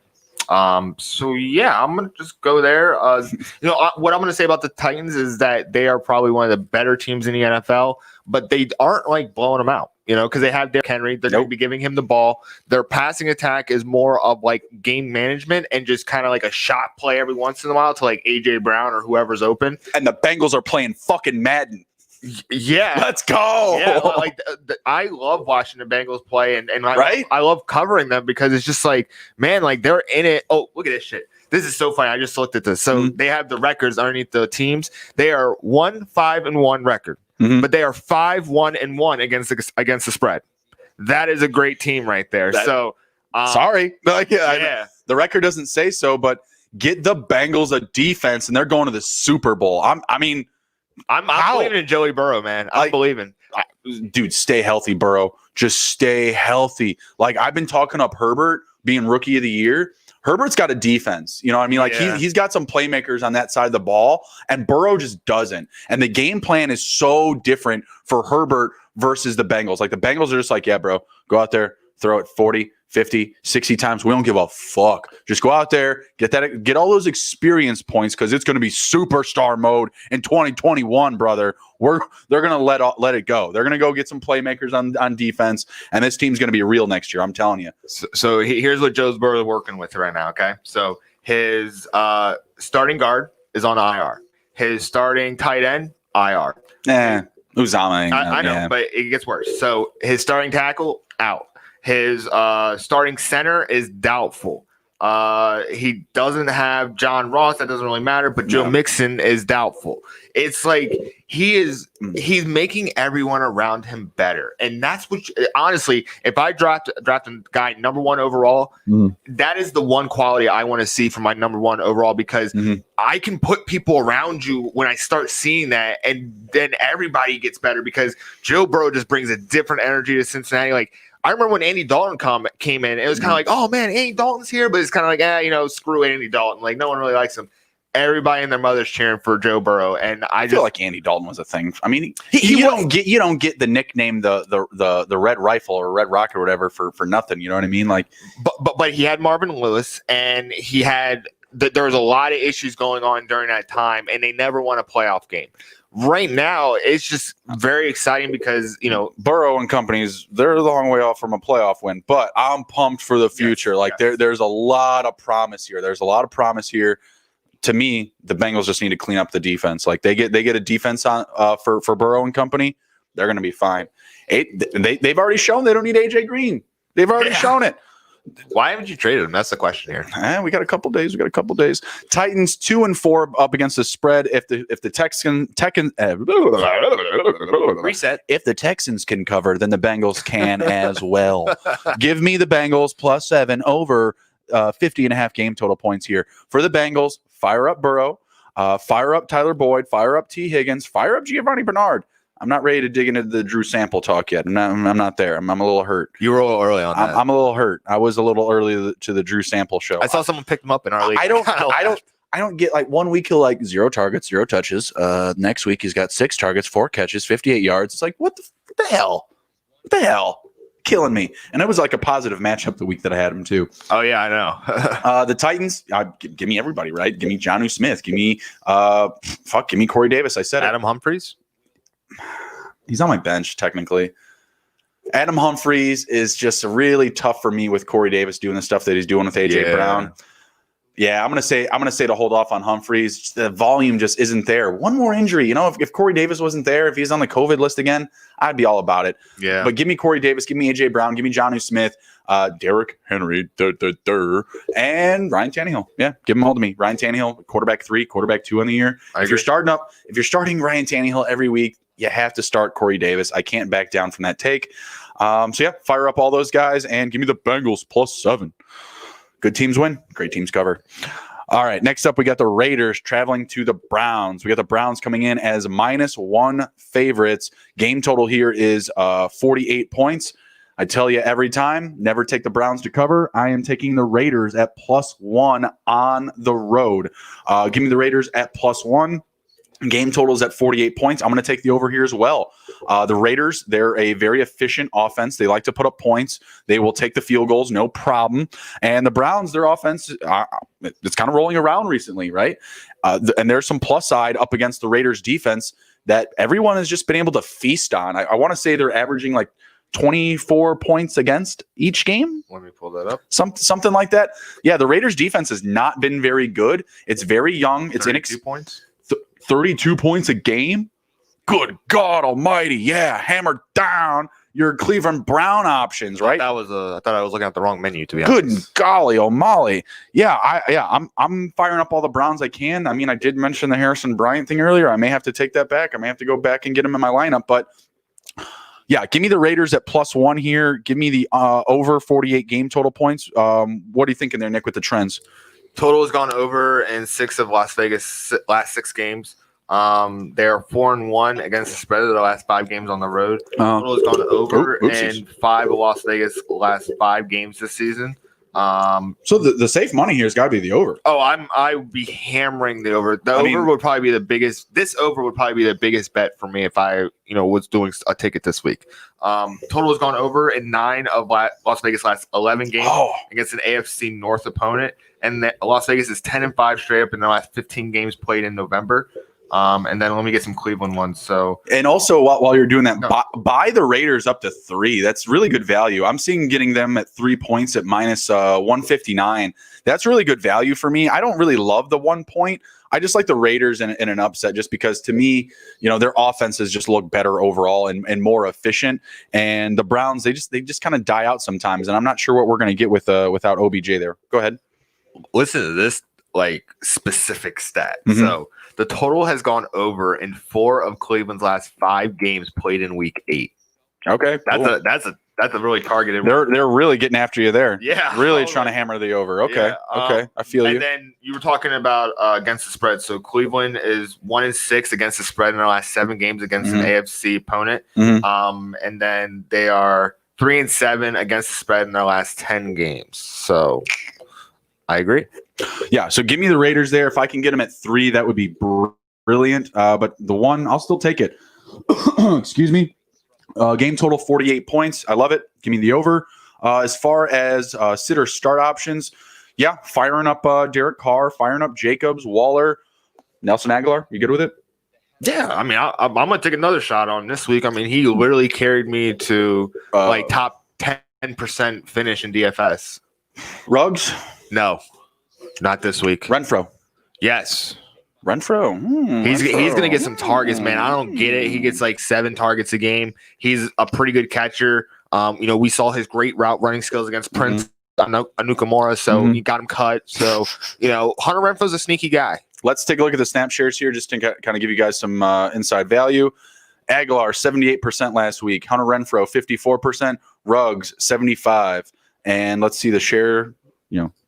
So yeah, I'm going to just go there. What I'm going to say about the Titans is that they are probably one of the better teams in the NFL, but they aren't like blowing them out, because they have Derrick Henry. They're going to be giving him the ball. Their passing attack is more of like game management and just kind of like a shot play every once in a while to like AJ Brown or whoever's open. And the Bengals are playing fucking Madden. Yeah, let's go. Yeah, I love watching the Bengals play, and right? I love covering them because it's just like, man, like they're in it. Oh, look at this shit. This is so funny. I just looked at this. So they have the records underneath the teams. They are 1-5-1 record, but they are 5-1-1 against the spread. That is a great team right there. Sorry, the record doesn't say so, but get the Bengals a defense, and they're going to the Super Bowl. I'm believing in Joey Burrow, man. I'm believing. Dude, stay healthy, Burrow. Just stay healthy. Like, I've been talking up Herbert being rookie of the year. Herbert's got a defense. You know what I mean? Like, he's got some playmakers on that side of the ball, and Burrow just doesn't. And the game plan is so different for Herbert versus the Bengals. Like, the Bengals are just like, yeah, bro, go out there, throw it 40, 50, 60 times. We don't give a fuck. Just go out there, get all those experience points because it's going to be superstar mode in 2021, brother. They're going to let it go. They're going to go get some playmakers on defense, and this team's going to be real next year. I'm telling you. So here's what Joe Burrow is working with right now. Okay, so his starting guard is on IR. His starting tight end IR. Uzama. I know, but it gets worse. So his starting tackle out. His starting center is doubtful. He doesn't have John Ross. That doesn't really matter. But Joe Mixon is doubtful. It's like he's making everyone around him better. And that's what, honestly, if I draft a guy number 1 overall, that is the one quality I want to see from my number 1 overall, because I can put people around you when I start seeing that, and then everybody gets better because Joe Burrow just brings a different energy to Cincinnati. Like, I remember when Andy Dalton came in, it was kind of like, oh man, Andy Dalton's here, but it's kind of like, screw Andy Dalton. Like, no one really likes him. Everybody and their mother's cheering for Joe Burrow, and I feel like Andy Dalton was a thing. I mean, you don't get the nickname the Red Rifle or Red Rocket or whatever for nothing. You know what I mean? Like, but he had Marvin Lewis, and he had there was a lot of issues going on during that time, and they never won a playoff game. Right now, it's just very exciting because, Burrow and companies, they're a long way off from a playoff win, but I'm pumped for the future. There's a lot of promise here. There's a lot of promise here. To me, the Bengals just need to clean up the defense. Like, they get a defense on for Burrow and company, they're going to be fine. They've already shown they don't need AJ Green. They've already shown it. Why haven't you traded him? That's the question here. We got a couple days. Titans 2-4 up against the spread. If the Texans reset. If the Texans can cover, then the Bengals can as well. Give me the Bengals +7 over 50.5 game total points here for the Bengals. Fire up Burrow. Fire up Tyler Boyd. Fire up T. Higgins. Fire up Giovanni Bernard. I'm not ready to dig into the Drew Sample talk yet. I'm not there. I'm a little hurt. You were a little early on that. I'm a little hurt. I was a little early to the Drew Sample show. I saw someone pick him up in our league. I don't get, like, 1 week he'll 0 targets, 0 touches. Next week he's got 6 targets, 4 catches, 58 yards. It's like, what the hell? What the hell? killing me. And it was like a positive matchup the week that I had him too. Oh yeah, I know. The Titans, give me everybody, right? Give me Jonnu Smith. Give me give me Corey Davis. I said Adam Humphries. He's on my bench technically. Adam Humphries is just really tough for me with Corey Davis doing the stuff that he's doing with AJ Brown. Yeah, I'm gonna say to hold off on Humphries. The volume just isn't there. One more injury, you know. If Corey Davis wasn't there, if he's on the COVID list again, I'd be all about it. Yeah. But give me Corey Davis, give me AJ Brown, give me Jonnu Smith, Derrick Henry, and Ryan Tannehill. Yeah, give them all to me. Ryan Tannehill, quarterback 3, quarterback 2 on the year. If you're starting Ryan Tannehill every week, you have to start Corey Davis. I can't back down from that take. So yeah, fire up all those guys and give me the Bengals +7. Good teams win. Great teams cover. All right. Next up, we got the Raiders traveling to the Browns. We got the Browns coming in as -1 favorites. Game total here is 48 points. I tell you every time, never take the Browns to cover. I am taking the Raiders at +1 on the road. Give me the Raiders at +1. Game total is at 48 points. I'm going to take the over here as well. The Raiders, they're a very efficient offense. They like to put up points. They will take the field goals, no problem. And the Browns, their offense, it's kind of rolling around recently, right? And there's some plus side up against the Raiders defense that everyone has just been able to feast on. I want to say they're averaging like 24 points against each game. Let me pull that up. Something like that. Yeah, the Raiders defense has not been very good. It's very young. It's 32 points. 32 points a game? Good God almighty. Yeah, hammer down your Cleveland Brown options, right? I thought I was looking at the wrong menu, to be honest. Good golly almighty. Yeah, I'm firing up all the Browns I can. I mean, I did mention the Harrison Bryant thing earlier. I may have to take that back. I may have to go back and get him in my lineup, but yeah, give me the Raiders at +1 here. Give me the over 48 game total points. What are you thinking there, Nick, with the trends? Total has gone over in 6 of Las Vegas' last 6 games. They're 4-1 against the spread of the last 5 games on the road. Total has gone over in 5 of Las Vegas' last 5 games this season. So the safe money here has got to be the over. Oh, I would be hammering the over. Would probably be the biggest. This over would probably be the biggest bet for me if I, was doing a ticket this week. Total has gone over in 9 of Las Vegas' last 11 games against an AFC North opponent, and Las Vegas is 10-5 straight up in the last 15 games played in November. And then let me get some Cleveland ones. So, and also while you're doing that, buy the Raiders up to 3. That's really good value. I'm seeing getting them at 3 points at -159. That's really good value for me. I don't really love the 1 point. I just like the Raiders in an upset just because to me, their offenses just look better overall and more efficient. And the Browns, they just kind of die out sometimes. And I'm not sure what we're going to get without OBJ there. Go ahead. Listen to this specific stat. Mm-hmm. So the total has gone over in 4 of Cleveland's last 5 games played in week 8. Okay, that's a really targeted. They're really getting after you there. Yeah, really trying to hammer the over. Okay, okay, I feel you. And then you were talking about against the spread. So Cleveland is 1-6 against the spread in their last 7 games against an AFC opponent. Mm-hmm. And then they are 3-7 against the spread in their last 10 games. So I agree. Yeah, so give me the Raiders there. If I can get them at 3, that would be brilliant. But the 1, I'll still take it. Excuse me. Game total 48 points. I love it. Give me the over. As far as sit or start options, yeah, firing up Derek Carr, firing up Jacobs, Waller, Nelson Aguilar. You good with it? Yeah, I mean, I'm going to take another shot on this week. I mean, he literally carried me to top 10% finish in DFS. Ruggs? No. Not this week. Renfro. Yes. Renfro. He's going to get some targets, man. I don't get it. He gets 7 targets a game. He's a pretty good catcher. We saw his great route running skills against Prince Anukamura, so he got him cut. So, Hunter Renfro's a sneaky guy. Let's take a look at the snap shares here just to kind of give you guys some inside value. Aguilar, 78% last week. Hunter Renfro, 54%. Ruggs, 75%. And let's see the share,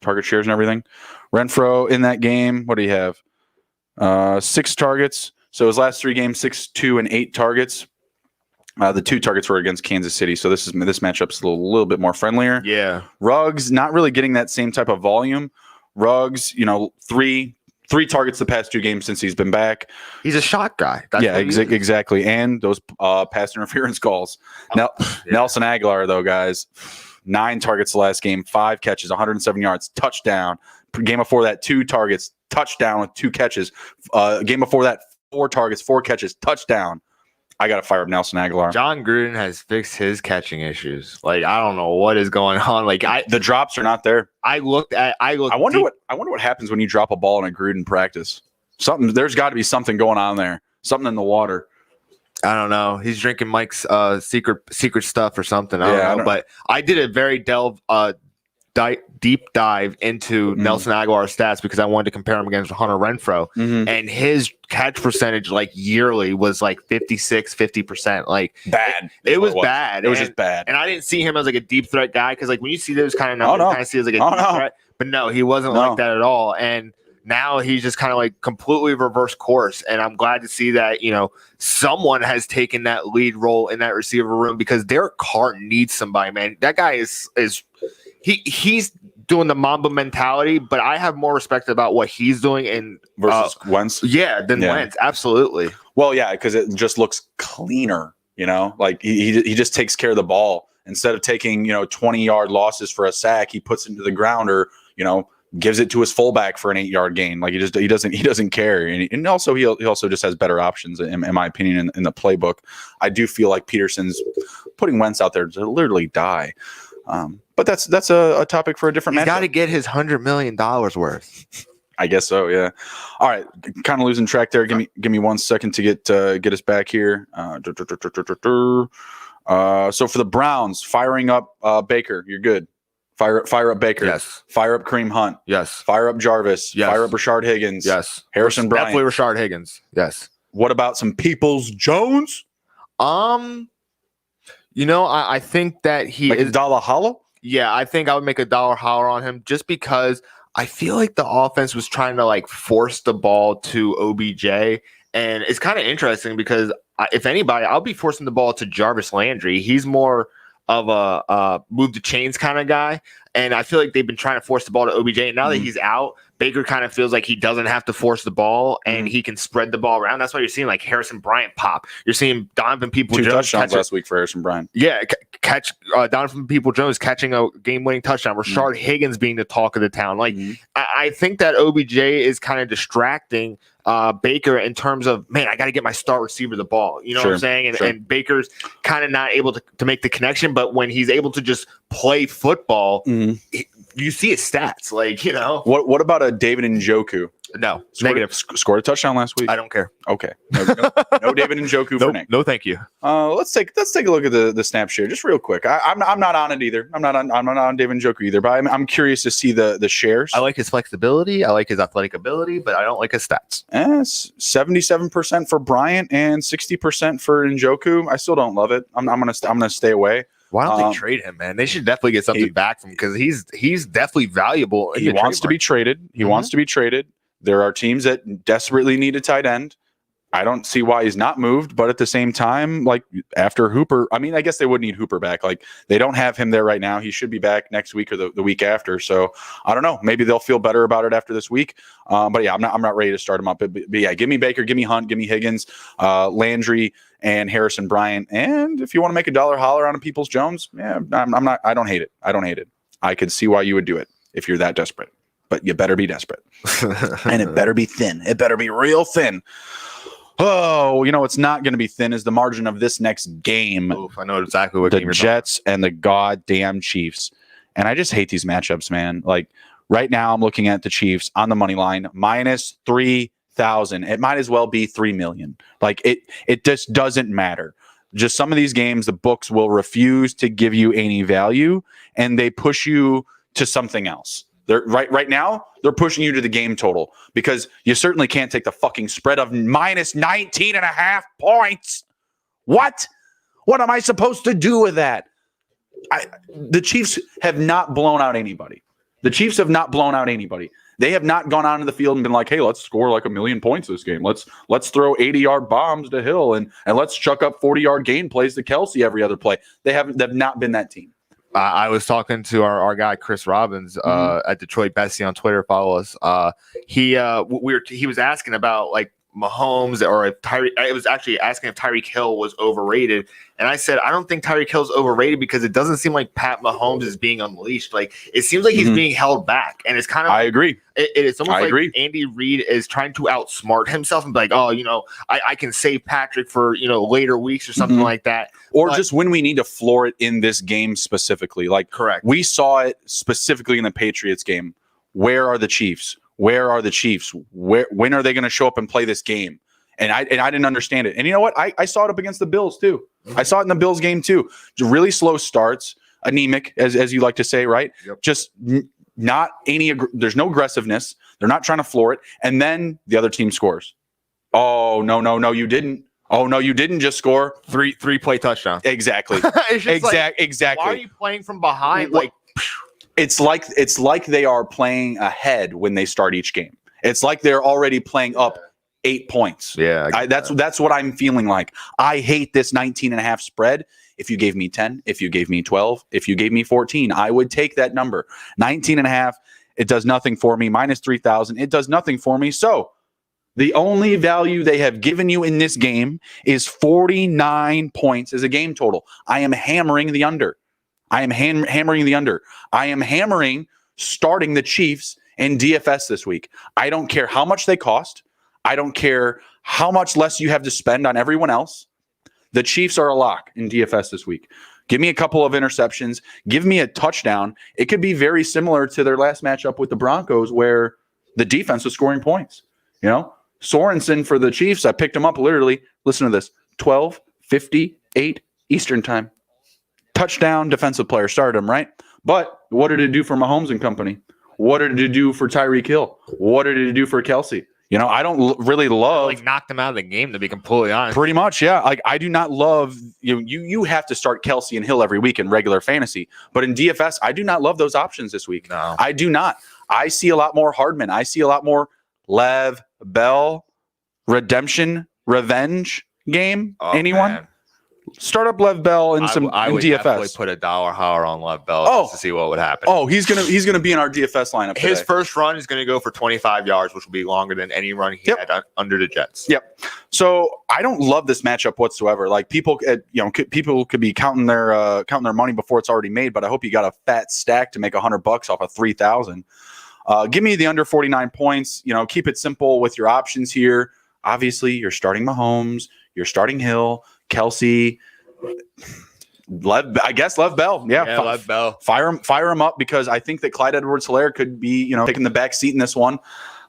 target shares and everything. Renfro in that game, what do you have? 6 targets. So his last 3 games, 6, 2, and 8 targets. The 2 targets were against Kansas City, so this matchup's a little bit more friendlier. Yeah. Ruggs not really getting that same type of volume. Ruggs, 3 3 targets the past 2 games since he's been back. He's a shot guy. That's Exactly. And those pass interference calls. Nelson Aguilar, though, guys, 9 targets the last game, 5 catches, 107 yards, touchdown. Game before that, 2 targets, touchdown with 2 catches. Game before that, 4 targets, 4 catches, touchdown. I got to fire up Nelson Aguilar. John Gruden has fixed his catching issues. Like, I don't know what is going on. Like, the drops are not there. I wonder what happens when you drop a ball in a Gruden practice. There's got to be something going on there. Something in the water. I don't know. He's drinking Mike's secret stuff or something. I don't know. But I did a very deep dive into Nelson Aguilar's stats because I wanted to compare him against Hunter Renfrow, and his catch percentage like yearly was like 50%. Like bad. It was bad. It was just bad. And I didn't see him as like a deep threat guy because like when you see those kind of numbers, you kind of see it as like a deep threat. But no, he wasn't like that at all. And now he's just kind of like completely reverse course. And I'm glad to see that, someone has taken that lead role in that receiver room because Derek Carr needs somebody, man. That guy is he's doing the Mamba mentality, but I have more respect about what he's doing versus Wentz. Than Wentz. Absolutely. Well, yeah, because it just looks cleaner, like he just takes care of the ball instead of taking, 20-yard losses for a sack. He puts it into the ground or, gives it to his fullback for an 8-yard gain. Like he doesn't care. And also he also just has better options in my opinion in the playbook. I do feel like Peterson's putting Wentz out there to literally die. But that's a topic for a different matchup. He's got to get his $100 million worth. I guess so, yeah. All right, kind of losing track there. Give me 1 second to get us back here. So for the Browns, firing up Baker, you're good. Fire up Baker. Yes. Fire up Kareem Hunt. Yes. Fire up Jarvis. Yes. Fire up Rashard Higgins. Yes. Harrison Bryant. Definitely Rashard Higgins. Yes. What about some Peoples Jones? I think that he is dollar hollow. Yeah, I think I would make a dollar holler on him just because I feel like the offense was trying to like force the ball to OBJ, and it's kind of interesting because if anybody, I'll be forcing the ball to Jarvis Landry. He's more of a move the chains kind of guy, and I feel like they've been trying to force the ball to OBJ. And now that he's out, Baker kind of feels like he doesn't have to force the ball and he can spread the ball around. That's why you're seeing like Harrison Bryant pop. You're seeing Donovan Peoples-Jones 2 touchdowns last week for Harrison Bryant. Yeah, catch Donovan Peoples-Jones catching a game-winning touchdown. Rashard Higgins being the talk of the town. Like I think that OBJ is kind of distracting Baker in terms of, man, I got to get my star receiver the ball. You know what I'm saying? And Baker's kind of not able to make the connection, but when he's able to just play football, you see his stats. Like, What about a David Njoku? No, negative. Scored a touchdown last week. I don't care. Okay. No David Njoku for Nick. No, thank you. Let's take a look at the snap share just real quick. I'm not on it either. I'm not on David Njoku either, but I'm curious to see the shares. I like his flexibility. I like his athletic ability, but I don't like his stats. 77% for Bryant and 60% for Njoku. I still don't love it. I'm gonna stay away. Why don't they trade him, man? They should definitely get something back from him because he's definitely valuable. He wants to be traded. He wants to be traded. There are teams that desperately need a tight end. I don't see why he's not moved, but at the same time, like after Hooper, I mean, I guess they would need Hooper back. Like they don't have him there right now. He should be back next week or the week after. So I don't know. Maybe they'll feel better about it after this week. But yeah, I'm not ready to start him up. But yeah, give me Baker, give me Hunt, give me Higgins, Landry, and Harrison Bryant. And if you want to make a dollar holler on a Peoples Jones, yeah, I'm not. I don't hate it. I could see why you would do it if you're that desperate. But you better be desperate. And it better be thin. It better be real thin. Oh, it's not going to be thin is the margin of this next game. Oof, I know exactly what the Jets and the goddamn Chiefs. And I just hate these matchups, man. Like right now I'm looking at the Chiefs on the money line, minus 3,000. It might as well be 3 million. Like it just doesn't matter. Just some of these games, the books will refuse to give you any value and they push you to something else. They're right now, they're pushing you to the game total because you certainly can't take the fucking spread of minus 19.5 points. What am I supposed to do with that? The Chiefs have not blown out anybody. They have not gone out into the field and been like, hey, let's score like 1 million points this game. Let's throw 80-yard bombs to Hill and let's chuck up 40-yard gain plays to Kelsey every other play. They've not been that team. I was talking to our guy Chris Robbins at Detroit Bessie on Twitter. Follow us. He was asking about like Mahomes or if I was actually asking if Tyreek Hill was overrated, and I said I don't think Tyreek Hill's overrated because it doesn't seem like Pat Mahomes is being unleashed. Like it seems like he's being held back, and it's kind of. I agree. It's almost I like agree. Andy Reid is trying to outsmart himself and be like, oh, I can save Patrick for later weeks or something like that, or just when we need to floor it in this game specifically. Like correct, we saw it specifically in the Patriots game. Where are the Chiefs? Where are the Chiefs? When are they going to show up and play this game? And I didn't understand it. And you know what? I saw it up against the Bills too. I saw it in the Bills game too. Really slow starts, anemic, as you like to say, right? Yep. Just not any. There's no aggressiveness. They're not trying to floor it. And then the other team scores. Oh no, you didn't. Oh no, you didn't just score three play touchdown. Exactly. Exactly. Why are you playing from behind? Like. It's like they are playing ahead when they start each game. It's like they're already playing up 8 points. Yeah. That's what I'm feeling like. I hate this 19.5 spread. If you gave me 10, if you gave me 12, if you gave me 14, I would take that number. 19.5, it does nothing for me. Minus 3,000, it does nothing for me. So the only value they have given you in this game is 49 points as a game total. I am hammering the under. I am hammering the under. I am hammering starting the Chiefs in DFS this week. I don't care how much they cost. I don't care how much less you have to spend on everyone else. The Chiefs are a lock in DFS this week. Give me a couple of interceptions. Give me a touchdown. It could be very similar to their last matchup with the Broncos where the defense was scoring points. Sorensen for the Chiefs, I picked him up literally. Listen to this. 12:58 Eastern time. Touchdown, defensive player, started him, right? But what did it do for Mahomes and company? What did it do for Tyreek Hill? What did it do for Kelsey? I don't really love. Like knocked them out of the game, to be completely honest. Pretty much, yeah. Like I do not love you have to start Kelsey and Hill every week in regular fantasy, but in DFS, I do not love those options this week. No, I do not. I see a lot more Hardman. I see a lot more Lev Bell, redemption, revenge game. Oh, anyone? Man. Start up Lev Bell in I would DFS. Definitely put $1 higher on Lev Bell just to see what would happen. Oh, he's gonna be in our DFS lineup. His today. first run is gonna go for 25 yards, which will be longer than any run he had under the Jets. Yep. So I don't love this matchup whatsoever. Like people could be counting their money before it's already made, but I hope you got a fat stack to make $100 off of 3,000. Give me the under 49 points. Keep it simple with your options here. Obviously, you're starting Mahomes, you're starting Hill, Kelsey, Lev Bell. Yeah, Lev Bell. Fire him up because I think that Clyde Edwards-Helaire could be, taking the back seat in this one.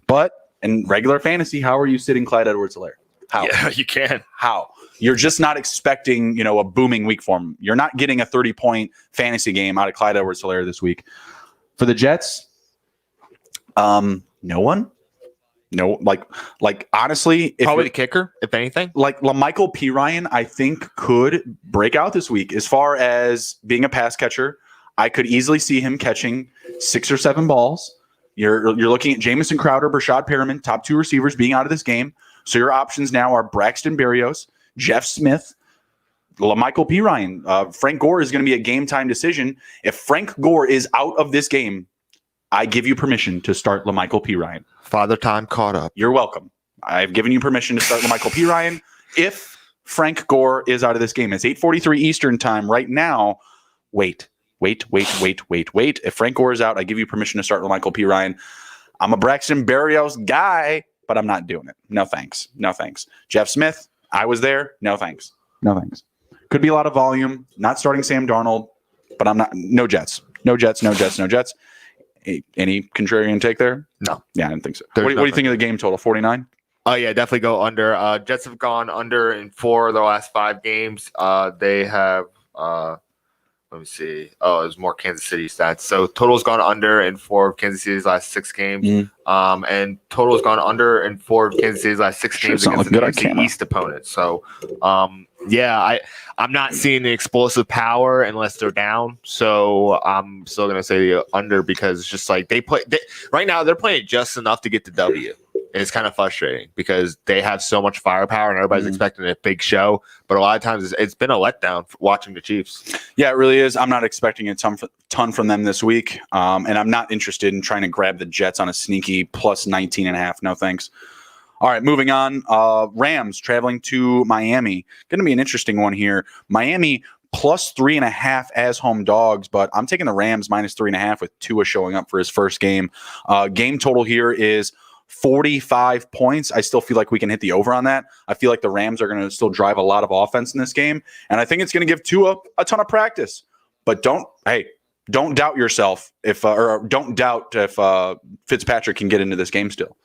But in regular fantasy, how are you sitting Clyde Edwards-Helaire? How? Yeah, you can. How? You're just not expecting, a booming week for him. You're not getting a 30-point fantasy game out of Clyde Edwards-Helaire this week. For the Jets, no one. No, like honestly, probably the kicker, if anything. Like LaMichael Pirine, I think could break out this week as far as being a pass catcher. I could easily see him catching 6 or 7 balls. You're looking at Jamison Crowder, Brashad Perriman, top 2 receivers being out of this game. So your options now are Braxton Berrios, Jeff Smith, LaMichael Pirine. Frank Gore is going to be a game time decision. If Frank Gore is out of this game, I give you permission to start LaMichael Pirine. Father time caught up. You're welcome. I've given you permission to start LaMichael Pirine. If Frank Gore is out of this game, it's 8:43 Eastern time right now. Wait. If Frank Gore is out, I give you permission to start LaMichael Pirine. I'm a Braxton Berrios guy, but I'm not doing it. No thanks. Jeff Smith, I was there. No thanks. Could be a lot of volume. Not starting Sam Darnold, but I'm not. No Jets. Any contrarian take there? No. Yeah, I didn't think so. What do you think of the game total? 49? Oh, yeah, definitely go under. Jets have gone under in 4 of their last 5 games. They have, let me see. Oh, there's more Kansas City stats. So total's gone under in 4 of Kansas City's last 6 games. And total's gone under in 4 of Kansas City's last 6 games against the NFC East opponent. So, I'm not seeing the explosive power unless they're down. So I'm still going to say the under because it's just like right now they're playing just enough to get the W. It's kind of frustrating because they have so much firepower and everybody's expecting a big show. But a lot of times it's been a letdown watching the Chiefs. Yeah, it really is. I'm not expecting a ton from them this week. And I'm not interested in trying to grab the Jets on a sneaky plus 19.5. No thanks. All right, moving on. Rams traveling to Miami. Going to be an interesting one here. Miami plus 3.5 as home dogs, but I'm taking the Rams minus 3.5 with Tua showing up for his first game. Game total here is 45 points. I still feel like we can hit the over on that. I feel like the Rams are going to still drive a lot of offense in this game, and I think it's going to give Tua a ton of practice. But don't doubt yourself or don't doubt if Fitzpatrick can get into this game still.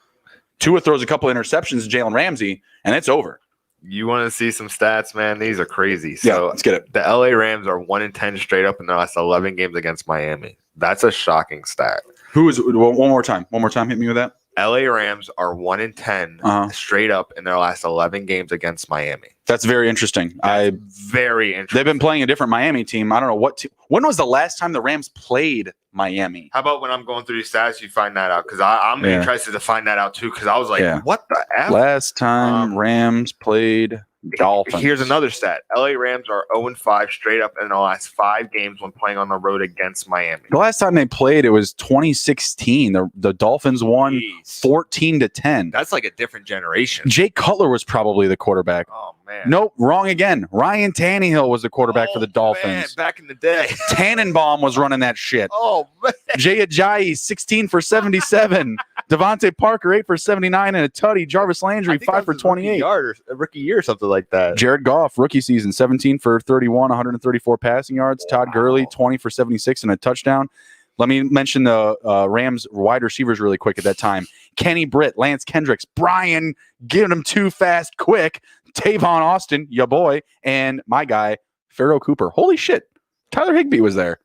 Tua throws a couple interceptions to Jalen Ramsey, and it's over. You want to see some stats, man? These are crazy. So yeah, let's get it. The LA Rams are 1-10 straight up in their last 11 games against Miami. That's a shocking stat. Who is one more time? One more time, hit me with that. LA Rams are 1-10 straight up in their last 11 games against Miami. That's very interesting. Very interesting. They've been playing a different Miami team. I don't know what. When was the last time the Rams played Miami? How about when I'm going through these stats, you find that out? Because I'm interested to find that out too. Because I was like, what the F? Last time Rams played Dolphins. Here's another stat. LA Rams are 0-5 straight up in the last 5 games when playing on the road against Miami. The last time they played, it was 2016. The Dolphins won 14-10. That's like a different generation. Jay Cutler was probably the quarterback. Oh, man. Nope, wrong again. Ryan Tannehill was the quarterback for the Dolphins. Man, back in the day. Tannenbaum was running that shit. Oh, man. Jay Ajayi, 16 for 77. Devontae Parker, 8 for 79 and a tutty. Jarvis Landry, 5 for 28. Rookie year or something like that. Jared Goff, rookie season, 17 for 31, 134 passing yards. Todd Gurley, 20 for 76 and a touchdown. Let me mention the Rams wide receivers really quick at that time. Kenny Britt, Lance Kendricks, Brian, giving them too fast, quick. Tavon Austin, ya boy, and my guy, Pharaoh Cooper. Holy shit. Tyler Higbee was there.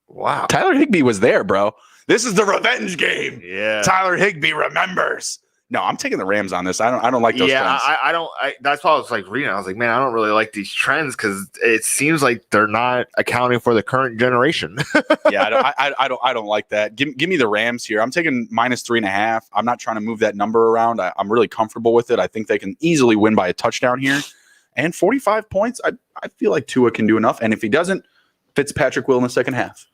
Wow. Tyler Higbee was there, bro. This is the revenge game. Yeah. Tyler Higbee remembers. No, I'm taking the Rams on this. I don't like those trends. I don't. That's why I was like reading. I was like, man, I don't really like these trends because it seems like they're not accounting for the current generation. Yeah, I don't like that. Give me the Rams here. I'm taking minus 3.5. I'm not trying to move that number around. I'm really comfortable with it. I think they can easily win by a touchdown here. And 45 points, I feel like Tua can do enough. And if he doesn't, Fitzpatrick will in the second half.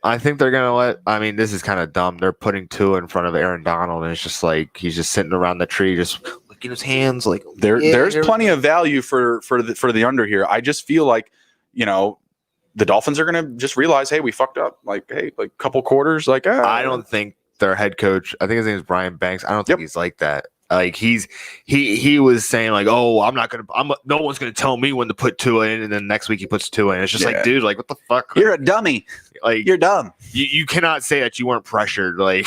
I think they're gonna this is kind of dumb. They're putting Tua in front of Aaron Donald, and it's just like he's just sitting around the tree, just licking his hands. Like there's plenty of value for the under here. I just feel like, the Dolphins are gonna just realize, hey, we fucked up. Like, hey, like couple quarters. Like, I don't think their head coach. I think his name is Brian Banks. I don't think he's like that. Like he was saying like, oh, no one's gonna tell me when to put Tua in, and then next week he puts Tua in. It's just like, dude, like what the fuck? You're a dummy. Like you're dumb. You cannot say that you weren't pressured. Like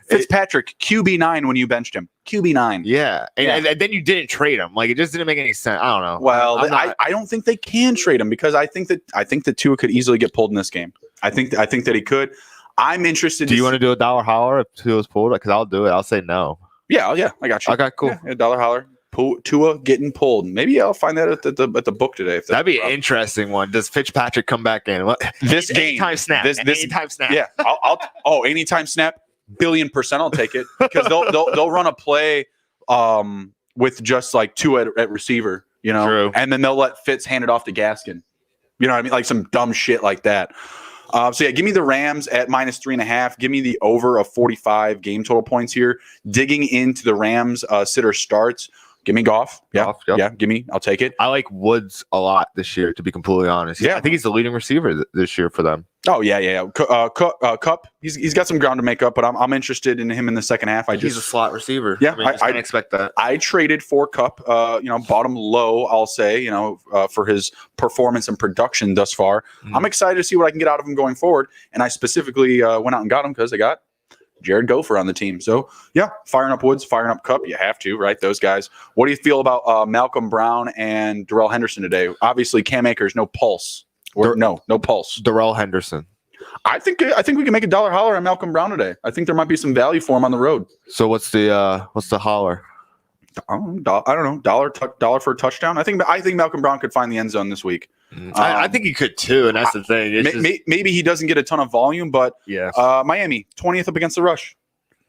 Fitzpatrick QB9 when you benched him. QB9. Yeah. And then you didn't trade him. Like it just didn't make any sense. I don't know. Well, I don't think they can trade him because I think that Tua could easily get pulled in this game. I think that he could. I'm interested. Do you want to do a dollar holler if Tua's pulled? Because I'll do it. I'll say no. Yeah, I got you. Okay, cool. Yeah, dollar holler. Tua getting pulled. Maybe I'll find that at the book today. That'd be an interesting one. Does Fitzpatrick come back in? This game, anytime snap. Anytime snap. Yeah, anytime snap. 1,000,000,000% I'll take it because they'll run a play with just like Tua at receiver, True. And then they'll let Fitz hand it off to Gaskin. You know what I mean? Like some dumb shit like that. Give me the Rams at minus 3.5. Give me the over of 45 game total points here. Digging into the Rams sitter starts. Give me Goff. Yeah. Give me. I'll take it. I like Woods a lot this year, to be completely honest. Yeah. I think he's the leading receiver this year for them. Oh, yeah. Cup. He's got some ground to make up, but I'm interested in him in the second half. He's a slot receiver. Yeah. I didn't expect that. I traded for Cup, bottom low, I'll say, for his performance and production thus far. Mm-hmm. I'm excited to see what I can get out of him going forward. And I specifically went out and got him because I got Jared Gopher on the team. So, yeah, firing up Woods, firing up Cup. You have to, right? Those guys. What do you feel about Malcolm Brown and Darrell Henderson today? Obviously, Cam Akers, no pulse. No pulse. Darrell Henderson. I think we can make a dollar holler on Malcolm Brown today. I think there might be some value for him on the road. So what's the holler? I don't know. Dollar for a touchdown. I think Malcolm Brown could find the end zone this week. I think he could too, and that's the thing. Maybe he doesn't get a ton of volume, but yeah. Miami 20th up against the rush.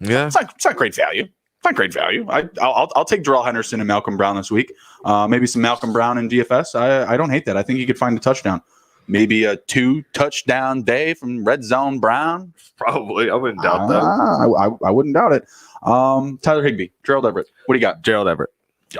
Yeah. It's not great value. It's not great value. I'll take Darrell Henderson and Malcolm Brown this week. Maybe some Malcolm Brown in DFS. I don't hate that. I think he could find a touchdown. Maybe a 2-touchdown day from Red Zone Brown. Probably. I wouldn't doubt that. I wouldn't doubt it. Tyler Higbee, Gerald Everett. What do you got? Gerald Everett.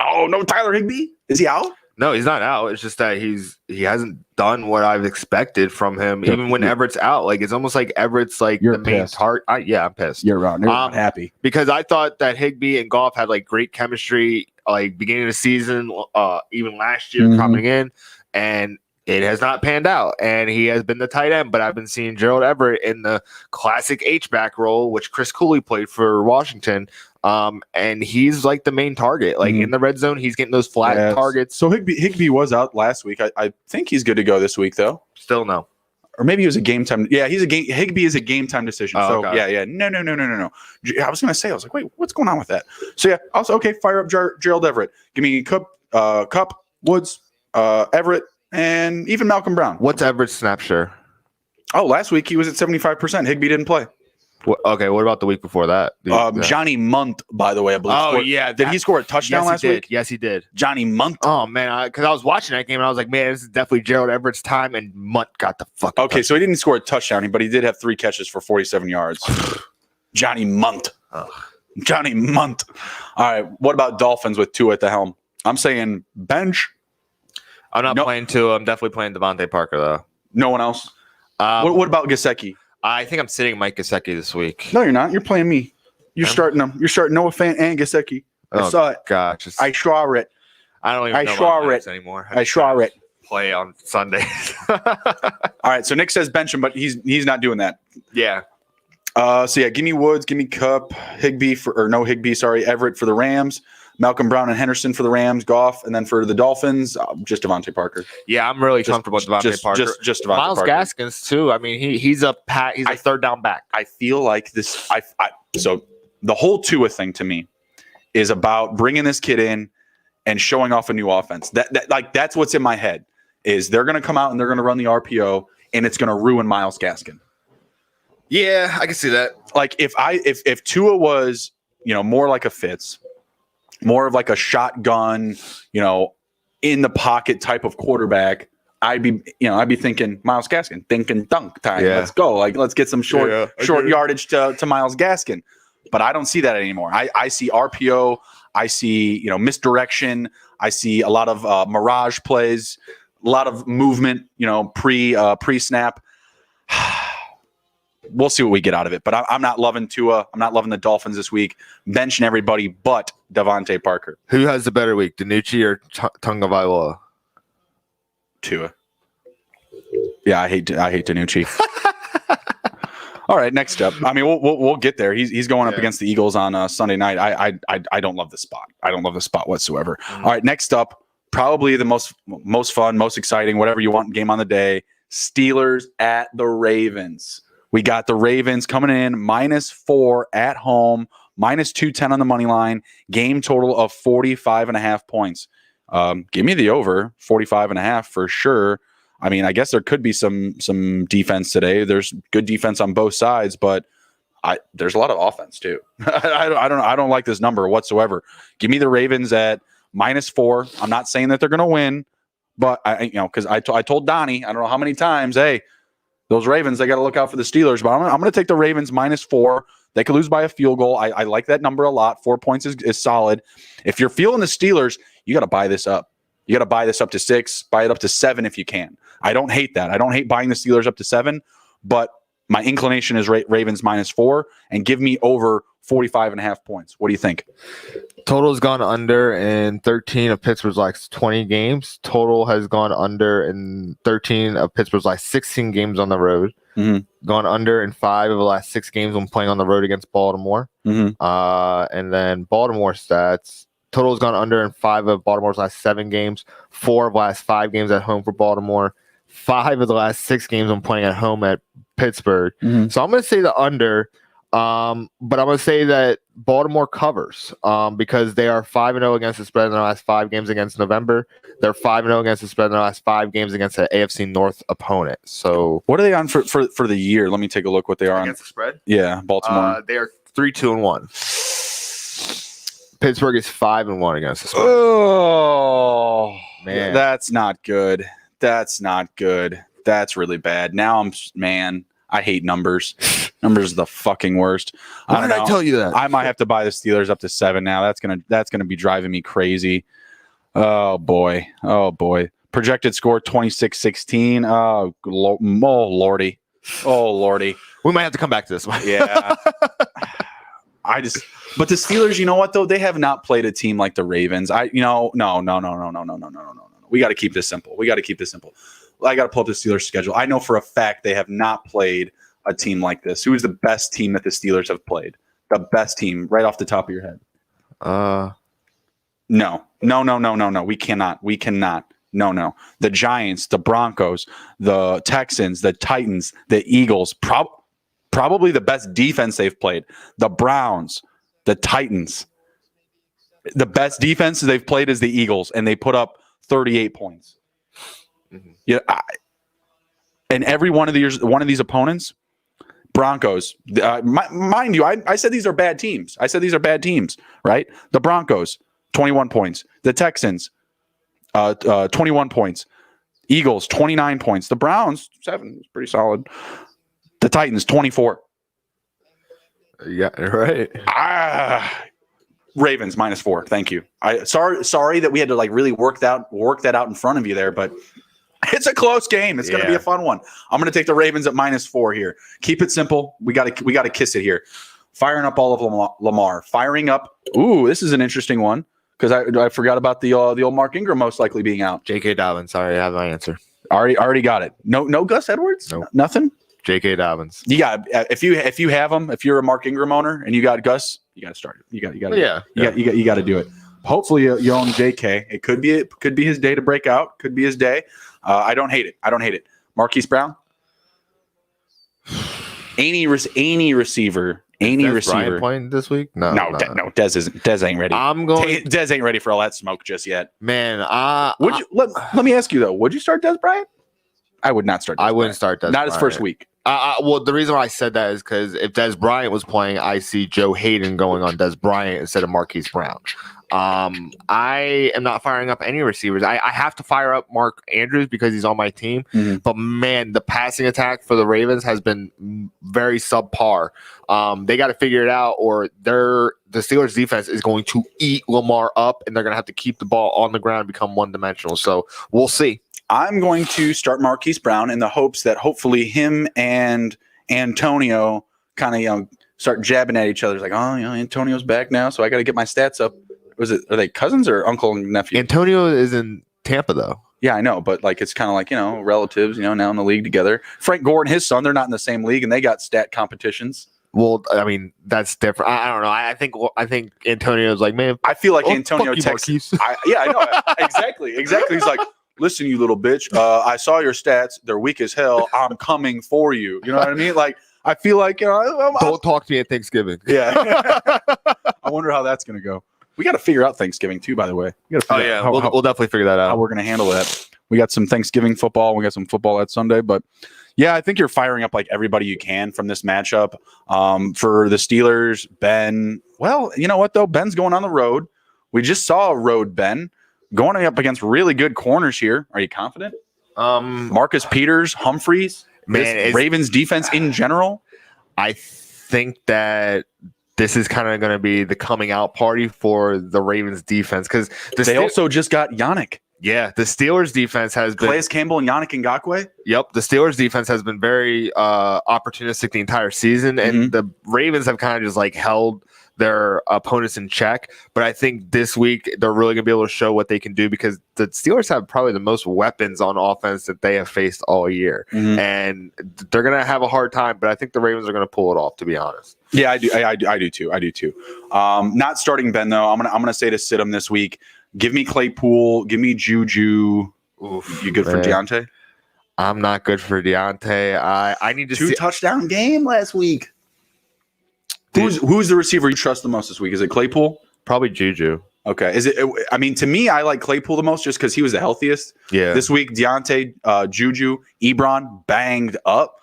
Oh, no, Tyler Higbee? Is he out? No, he's not out. It's just that he hasn't done what I've expected from him. Even when Everett's out, like it's almost like Everett's like You're the main pissed. target. Yeah, I'm pissed. You're not happy. Because I thought that Higbee and Goff had like great chemistry, like beginning of the season, even last year coming in, and it has not panned out. And he has been the tight end, but I've been seeing Gerald Everett in the classic H-back role, which Chris Cooley played for Washington. And he's like the main target. Like in the red zone, he's getting those flat targets. So Higbee was out last week. I think he's good to go this week, though. Still no. Or maybe it was a game time. Yeah, Higbee is a game time decision. Oh, so okay. yeah. No. I was gonna say, I was like, wait, what's going on with that? So yeah, also okay, fire up Gerald Everett. Give me Cup, Woods, Everett, and even Malcolm Brown. What's Everett's snap share? Oh, last week he was at 75%. Higbee didn't play. Okay, what about the week before that? Johnny Munt, by the way, I believe. Oh, yeah. Did he score a touchdown last week? Yes, he did. Johnny Munt. Oh, man, because I was watching that game, and I was like, man, this is definitely Gerald Everett's time, and Munt got the fucking Okay, so he didn't score a touchdown, but he did have 3 catches for 47 yards. Johnny Munt. Johnny Munt. All right, what about Dolphins with Tua at the helm? I'm saying bench. I'm not playing Tua. I'm definitely playing Devontae Parker, though. No one else? What about Gesicki? I think I'm sitting Mike Gesicki this week. No, you're not. You're playing me. You're starting them. You're starting Noah Fant and Gesicki. I saw it. Gosh. I saw it. I don't even know about anymore. I saw it. Play on Sundays. All right, so Nick says bench him, but he's not doing that. Yeah. So yeah, give me Woods, give me Cup, Everett for the Rams, Malcolm Brown and Henderson for the Rams, Goff, and then for the Dolphins, just Devontae Parker. Yeah, I'm really comfortable with Devontae Parker. Just Devontae Miles Parker. Gaskins too. I mean, he's a third down back. I feel like this. So the whole Tua thing to me is about bringing this kid in and showing off a new offense. That's what's in my head. Is they're going to come out and they're going to run the RPO and it's going to ruin Myles Gaskin. Yeah, I can see that. Like if Tua was, more like a Fitz, more of like a shotgun, in the pocket type of quarterback, I'd be thinking Myles Gaskin, think and dunk time. Yeah. Let's go. Like let's get some short yardage to Myles Gaskin. But I don't see that anymore. I see RPO, I see, misdirection, I see a lot of mirage plays, a lot of movement, pre-snap. We'll see what we get out of it. But I'm not loving Tua. I'm not loving the Dolphins this week. Benching everybody but Devontae Parker. Who has the better week, DiNucci or Tagovailoa? Tua. Yeah, I hate DiNucci. All right, next up. I mean, we'll get there. He's going up against the Eagles on Sunday night. I don't love the spot. I don't love the spot whatsoever. All right, next up, probably the most fun, most exciting, whatever you want game on the day. Steelers at the Ravens. We got the Ravens coming in -4 at home, -210 on the money line, game total of 45.5 points. Give me the over 45.5 for sure. I mean, I guess there could be some defense today. There's good defense on both sides, but there's a lot of offense too. I don't like this number whatsoever. Give me the Ravens at -4. I'm not saying that they're going to win, but because I told Donnie, I don't know how many times, hey, those Ravens, they got to look out for the Steelers. But I'm going to take the Ravens -4. They could lose by a field goal. I like that number a lot. 4 points is solid. If you're feeling the Steelers, you got to buy this up. You got to buy this up to 6, buy it up to 7 if you can. I don't hate that. I don't hate buying the Steelers up to 7, but my inclination is Ravens -4 and give me over 45.5 points. What do you think? Total's gone under in 13 of Pittsburgh's last 20 games. Total has gone under in 13 of Pittsburgh's last 16 games on the road. Mm-hmm. Gone under in 5 of the last 6 games when playing on the road against Baltimore. Mm-hmm. And then Baltimore stats. Total has gone under in 5 of Baltimore's last 7 games. 4 of the last 5 games at home for Baltimore. 5 of the last 6 games when playing at home at Pittsburgh. Mm-hmm. So I'm going to say the under. But I'm going to say that Baltimore covers because they are 5-0 against the spread in their last 5 games against November. They're 5-0 against the spread in their last 5 games against an AFC North opponent. So what are they on for the year? Let me take a look what they are against the spread. Yeah, Baltimore. They are 3-2-1. Pittsburgh is 5-1 against the spread. Oh man, that's not good. That's not good. That's really bad. Now I hate numbers. Numbers are the fucking worst. Why did I tell you that? I might have to buy the Steelers up to 7 now. That's gonna be driving me crazy. Oh boy. Projected score 26-16. Oh lordy. Oh lordy. We might have to come back to this one. Yeah. But the Steelers, you know what though? They have not played a team like the Ravens. No. We got to keep this simple. I got to pull up the Steelers schedule. I know for a fact they have not played a team like this. Who is the best team that the Steelers have played? The best team, right off the top of your head. No. We cannot. No. The Giants, the Broncos, the Texans, the Titans, the Eagles. Probably the best defense they've played. The Browns, the Titans. The best defense they've played is the Eagles, and they put up 38 points. Mm-hmm. Yeah, and every one of these opponents, Broncos. Mind you, I said these are bad teams. Right? The Broncos, 21 points. The Texans, 21 points. Eagles, 29 points. The Browns, 7. It's pretty solid. The Titans, 24. Yeah, right. Ravens, -4. Thank you. Sorry that we had to really work that out in front of you there, but it's a close game. It's going to be a fun one. I'm going to take the Ravens at -4 here. Keep it simple. We got to kiss it here. Firing up all of Lamar. Firing up. Ooh, this is an interesting one because I forgot about the old Mark Ingram most likely being out. J.K. Dobbins. Sorry, I have my answer. Already got it. No Gus Edwards. Nope. Nothing. J.K. Dobbins. You got if you have him, if you're a Mark Ingram owner and you got Gus, you got to start it. You got to do it. Hopefully you own J.K. It could be his day to break out. Could be his day. I don't hate it. Marquise Brown. Any receiver. Bryant playing this week? No. Dez ain't ready. Dez ain't ready for all that smoke just yet. Man, let me ask you though. Would you start Dez Bryant? I would not start. I wouldn't start Dez. Not his first week. Well, the reason why I said that is because if Dez Bryant was playing, I see Joe Hayden going on Dez Bryant instead of Marquise Brown. I am not firing up any receivers. I have to fire up Mark Andrews because he's on my team. Mm-hmm. But man, the passing attack for the Ravens has been very subpar. They got to figure it out, or the Steelers defense is going to eat Lamar up, and they're going to have to keep the ball on the ground and become one-dimensional. So we'll see. I'm going to start Marquise Brown in the hopes that hopefully him and Antonio kind of start jabbing at each other. It's like, Antonio's back now, so I got to get my stats up. Are they cousins or uncle and nephew? Antonio is in Tampa though. Yeah, I know, but it's kind of relatives, now in the league together. Frank Gore and his son, they're not in the same league, and they got stat competitions. Well, I mean, that's different. I don't know. I think Antonio's like, man. I feel like Antonio texts. I know exactly. He's like, listen, you little bitch. I saw your stats. They're weak as hell. I'm coming for you. You know what I mean? I feel like don't talk to me at Thanksgiving. Yeah. I wonder how that's gonna go. We got to figure out Thanksgiving too, by the way. We'll definitely figure that out. How we're going to handle that. We got some Thanksgiving football. We got some football that Sunday, but yeah, I think you're firing up everybody you can from this matchup. For the Steelers, Ben. Well, you know what though? Ben's going on the road. We just saw a road Ben going up against really good corners here. Are you confident? Marcus Peters, Humphreys, Ravens defense in general. I think that this is kind of going to be the coming out party for the Ravens defense because they also just got Yannick. Yeah, the Steelers defense has been Calais Campbell and Yannick Ngakoue. Yep, the Steelers defense has been very opportunistic the entire season, and the Ravens have kind of just held their opponents in check. But I think this week they're really going to be able to show what they can do because the Steelers have probably the most weapons on offense that they have faced all year, and they're going to have a hard time. But I think the Ravens are going to pull it off. To be honest. Yeah, I do too. Not starting Ben though. I'm gonna say to sit him this week. Give me Claypool. Give me Juju. Oof, you good for Deontay? I'm not good for Deontay. I need to see 2 touchdown game last week. Who's the receiver you trust the most this week? Is it Claypool? Probably Juju. Okay. Is it? I mean, to me, I like Claypool the most just because he was the healthiest. Yeah. This week, Deontay, Juju, Ebron banged up.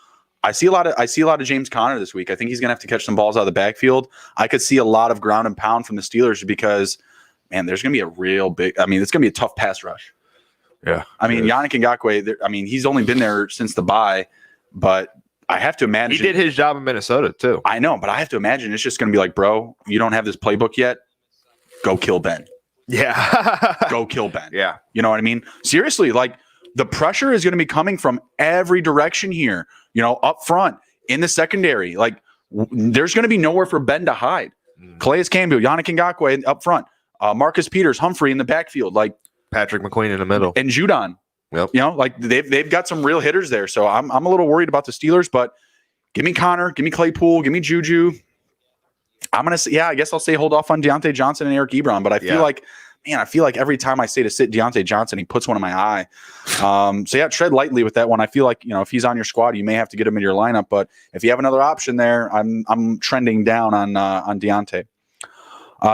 I see a lot of James Conner this week. I think he's gonna have to catch some balls out of the backfield. I could see a lot of ground and pound from the Steelers because, man, there's gonna be a real big. I mean, it's gonna be a tough pass rush. Yeah. I mean, Yannick Ngakoue. I mean, he's only been there since the bye, but I have to imagine he did his job in Minnesota too. I know, but I have to imagine it's just gonna be like, bro, you don't have this playbook yet. Go kill Ben. Yeah. Go kill Ben. Yeah. You know what I mean? Seriously, like the pressure is going to be coming from every direction here, up front, in the secondary. Like there's going to be nowhere for Ben to hide. Calais Campbell, Yannick Ngakoue up front, Marcus Peters, Humphrey in the backfield, like Patrick McQueen in the middle. And Judon. Yep. Like they've got some real hitters there. So I'm a little worried about the Steelers, but give me Connor, give me Claypool, give me Juju. I guess I'll say hold off on Deontay Johnson and Eric Ebron, but I feel like every time I say to sit Deontay Johnson, he puts one in my eye. Tread lightly with that one. I feel like, if he's on your squad, you may have to get him in your lineup, but if you have another option there, I'm trending down on Deontay.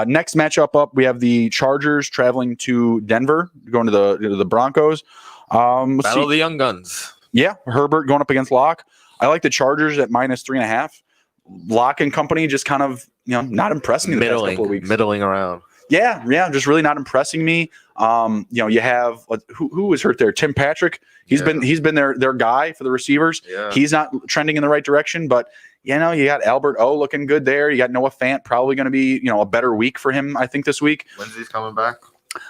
Next matchup up, we have the Chargers traveling to Denver, going to the Broncos. Battle of the Young Guns. Yeah, Herbert going up against Locke. I like the Chargers at -3.5. Locke and company just kind of, not impressing me the past couple of weeks. Middling around. Yeah, just really not impressing me. You have who was hurt there? Tim Patrick. He's been their guy for the receivers. Yeah. He's not trending in the right direction, but you got Albert O looking good there. You got Noah Fant, probably going to be a better week for him, I think, this week. Lindsey's coming back.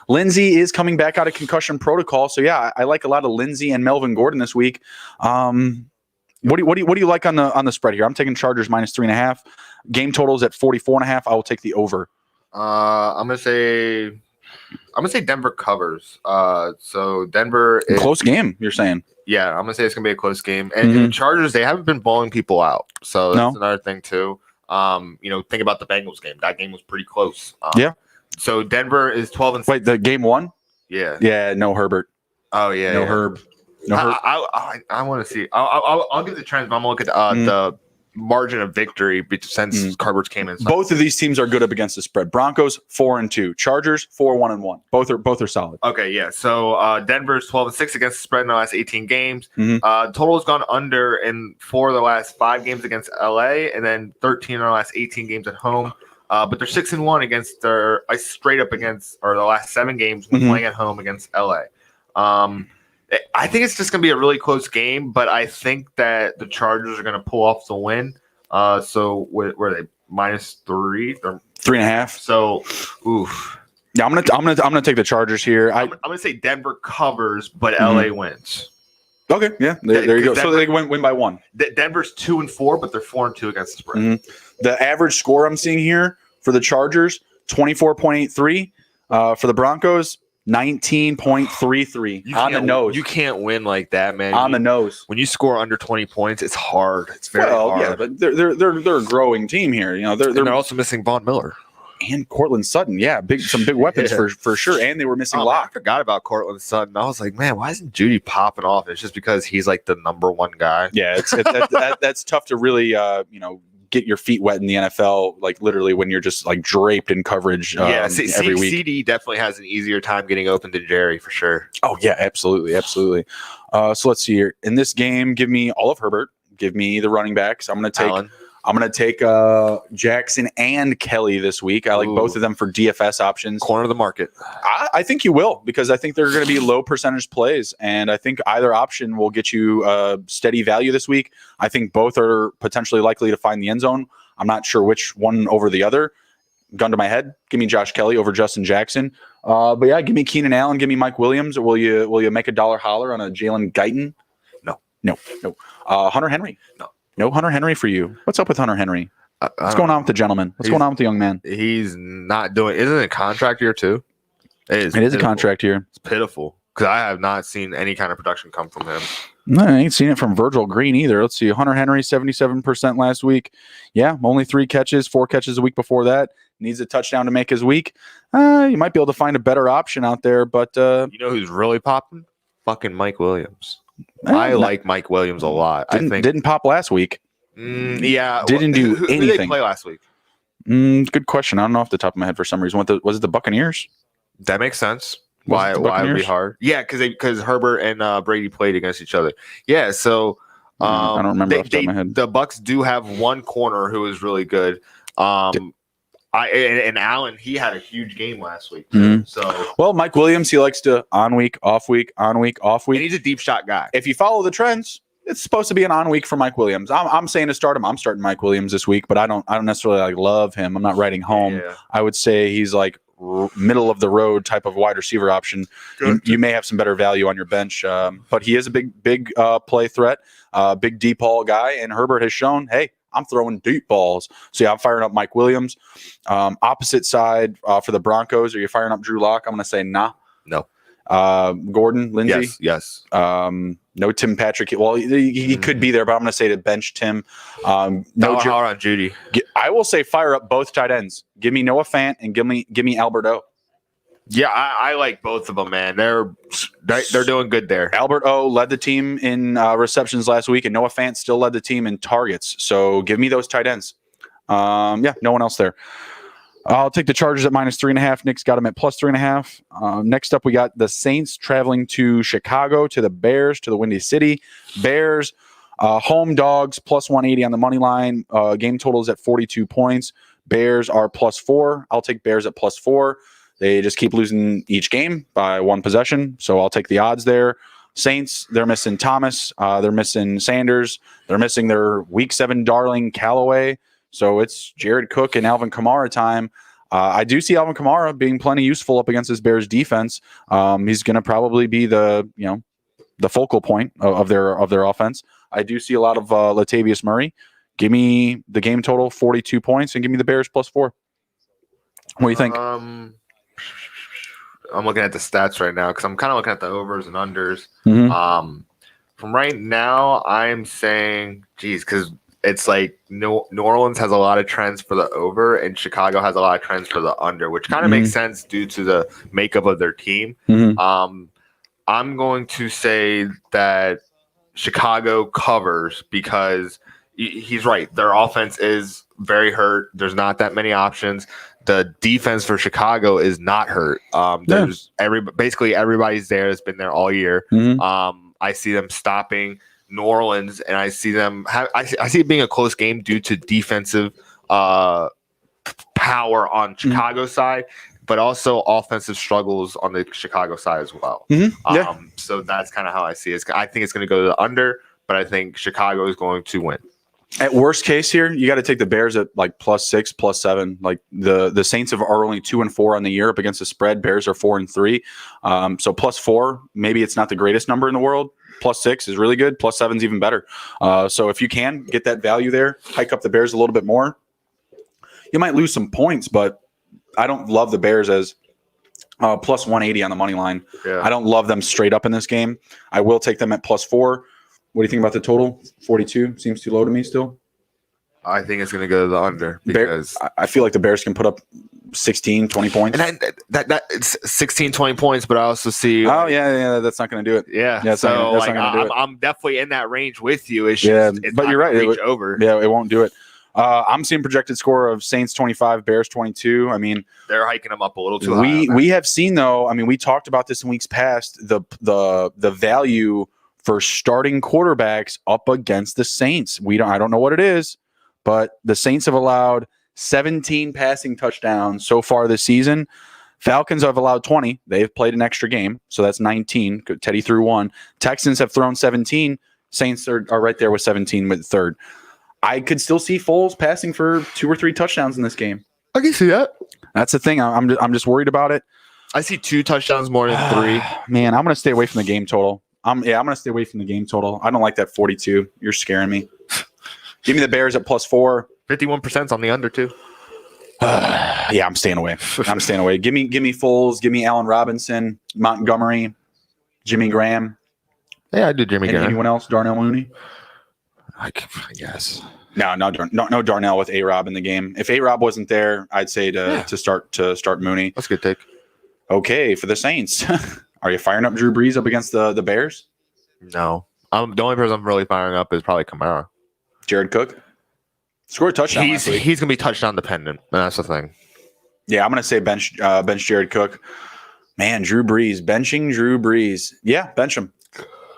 Lindsey is coming back out of concussion protocol, so yeah, I like a lot of Lindsey and Melvin Gordon this week. What do you like on the spread here? I'm taking Chargers -3.5. Game totals at 44.5. I will take the over. I'm gonna say Denver covers. So Denver is, close game. You're saying? Yeah, I'm gonna say it's gonna be a close game. And the Chargers, they haven't been blowing people out, so that's another thing too. Think about the Bengals game. That game was pretty close. Yeah. So Denver is 12-6. Wait, the game one? Yeah. Yeah. No Herbert. Oh yeah. No Herb. No Herb. I want to see. I'll give the trends, but I'm gonna look at the margin of victory since Herbert's came in. Both of these teams are good up against the spread. Broncos 4-2. Chargers 4-1-1. Both are solid. Okay, yeah. So Denver's 12-6 against the spread in the last 18 games. Total has gone under in 4 of the last 5 games against LA, and then 13 in the last 18 games at home. But they're 6-1 against the last 7 games when playing at home against LA. I think it's just going to be a really close game, but I think that the Chargers are going to pull off the win. So where are they? -3? They're 3.5. So, oof. Yeah, I'm gonna take the Chargers here. I'm gonna say Denver covers, but LA wins. Okay, yeah, there you go. Denver, so they win by 1. Denver's 2-4, but they're 4-2 against the spread. The average score I'm seeing here for the Chargers 24.83. For the Broncos 19.33 on the nose. You can't win like that, man. On the nose. When you score under 20 points, it's hard. It's very hard. Yeah, but they're a growing team here. They're also missing Von Miller and Cortland Sutton. Yeah, some big weapons for sure. And they were missing Locke. I forgot about Cortland Sutton. I was like, man, why isn't Judy popping off? It's just because he's like the number 1 guy. Yeah, that's tough to really get your feet wet in the NFL, like literally when you're just like draped in coverage every week. CD definitely has an easier time getting open than Jerry for sure. Oh yeah, absolutely. So let's see here. In this game, give me all of Herbert. Give me the running backs. I'm going to take Jackson and Kelly this week. I like both of them for DFS options. Corner of the market. I think you will, because I think they're going to be low percentage plays, and I think either option will get you steady value this week. I think both are potentially likely to find the end zone. I'm not sure which one over the other. Gun to my head, give me Josh Kelly over Justin Jackson. But yeah, give me Keenan Allen, give me Mike Williams. Or will you make a dollar holler on a Jalen Guyton? No. Hunter Henry. No Hunter Henry for you. What's up with Hunter Henry? What's going on with the gentleman? What's going on with the young man? He's not doing. Isn't it a contract year too? It is a contract year. It's pitiful because I have not seen any kind of production come from him. No, I ain't seen it from Virgil Green either. Let's see. Hunter Henry, 77% last week. Yeah, only 3 catches, 4 catches a week before that. Needs a touchdown to make his week. You might be able to find a better option out there, but you know who's really popping? Fucking Mike Williams. I like Mike Williams a lot. Didn't pop last week. Yeah. Didn't do who anything. did they play last week? Good question. I don't know off the top of my head for some reason. Was it the Buccaneers? That makes sense. Was it the Why it would be Buccaneers? hard? Yeah, because Herbert and Brady played against each other. Yeah, so I don't remember off the top of my head. the Bucks do have one corner who is really good. And Allen, he had a huge game last week too. So well, Mike Williams, he likes to on week, off week, on week, off week. and he's a deep shot guy. If you follow the trends, it's supposed to be an on week for Mike Williams. I'm saying to start him. I'm starting Mike Williams this week, but I don't necessarily love him. I'm not writing home. Yeah. I would say he's like middle of the road type of wide receiver option. You may have some better value on your bench, but he is a big play threat, big deep ball guy, and Herbert has shown, hey, I'm throwing deep balls. So yeah, I'm firing up Mike Williams. Opposite side for the Broncos, are you firing up Drew Lock? I'm going to say nah. No. Gordon, Lindsey? Yes. No Tim Patrick. Well, he could be there, but I'm going to say to bench Tim. No on Judy. I will say fire up both tight ends. Give me Noah Fant and give me Albert O. Yeah, I like both of them, man. They're doing good there. Albert O led the team in receptions last week, and Noah Fant still led the team in targets. So give me those tight ends. No one else there. I'll take the Chargers at -3.5. Nick's got them at +3.5. Next up, we got the Saints traveling to Chicago, to the Bears, to the Windy City. Bears, home dogs, +180 on the money line. Game totals at 42 points. Bears are +4. I'll take Bears at +4. They just keep losing each game by one possession, so I'll take the odds there. Saints, they're missing Thomas. They're missing Sanders. They're missing their Week 7 darling Callaway. So it's Jared Cook and Alvin Kamara time. I do see Alvin Kamara being plenty useful up against this Bears defense. He's going to probably be the focal point of their offense. I do see a lot of Latavius Murray. Give me the game total, 42 points, and give me the Bears +4. What do you think? I'm looking at the stats right now because I'm kind of looking at the overs and unders. Mm-hmm. From right now, I'm saying, because it's like New Orleans has a lot of trends for the over and Chicago has a lot of trends for the under, which kind of makes sense due to the makeup of their team. I'm going to say that Chicago covers because he's right. Their offense is very hurt. There's not that many options. The defense for Chicago is not hurt. There's basically everybody's there that's been there all year. I see them stopping New Orleans, and I see them. I see it being a close game due to defensive power on Chicago's side, but also offensive struggles on the Chicago side as well. So that's kind of how I see it. I think it's going to go to the under, but I think Chicago is going to win. At worst case here, you got to take the Bears at like +6, +7. Like the Saints are only 2-4 on the year up against the spread. Bears are 4-3. So +4, maybe it's not the greatest number in the world. +6 is really good. +7 is even better. So if you can get that value there, hike up the Bears a little bit more. You might lose some points, but I don't love the Bears as +180 on the money line. I don't love them straight up in this game. I will take them at +4. What do you think about the total? 42 seems too low to me still. I think it's going to go to the under because I feel like the Bears can put up 16, 20 points. And that it's 16, 20 points, but I also see. Oh, yeah, that's not going to do it. Yeah. So I'm definitely in that range with you. It's but you're right. Over. Yeah, it won't do it. I'm seeing projected score of Saints 25, Bears 22. I mean, they're hiking them up a little too high. We have seen, though, I mean, we talked about this in weeks past, the value for starting quarterbacks up against the Saints. I don't know what it is, but the Saints have allowed 17 passing touchdowns so far this season. Falcons have allowed 20. They've played an extra game, so that's 19. Teddy threw 1. Texans have thrown 17. Saints are right there with 17 with third. I could still see Foles passing for 2 or 3 touchdowns in this game. I can see that. That's the thing. I'm just worried about it. I see 2 touchdowns more than 3. Man, I'm going to stay away from the game total. I'm going to stay away from the game total. I don't like that 42. You're scaring me. Give me the Bears at +4. 51% on the under too. Yeah, I'm staying away. Give me Foles. Give me Allen Robinson, Montgomery, Jimmy Graham. Yeah, I do Jimmy Graham. Anyone else? Darnell Mooney. I guess. No Darnell with A-Rob in the game. If A-Rob wasn't there, I'd say to start Mooney. That's a good take. Okay, for the Saints. Are you firing up Drew Brees up against the Bears? No. The only person I'm really firing up is probably Kamara. Jared Cook? Scored a touchdown last week. He's gonna be touchdown dependent, and that's the thing. Yeah, I'm gonna say bench Jared Cook. Man, Drew Brees, benching Drew Brees. Yeah, bench him.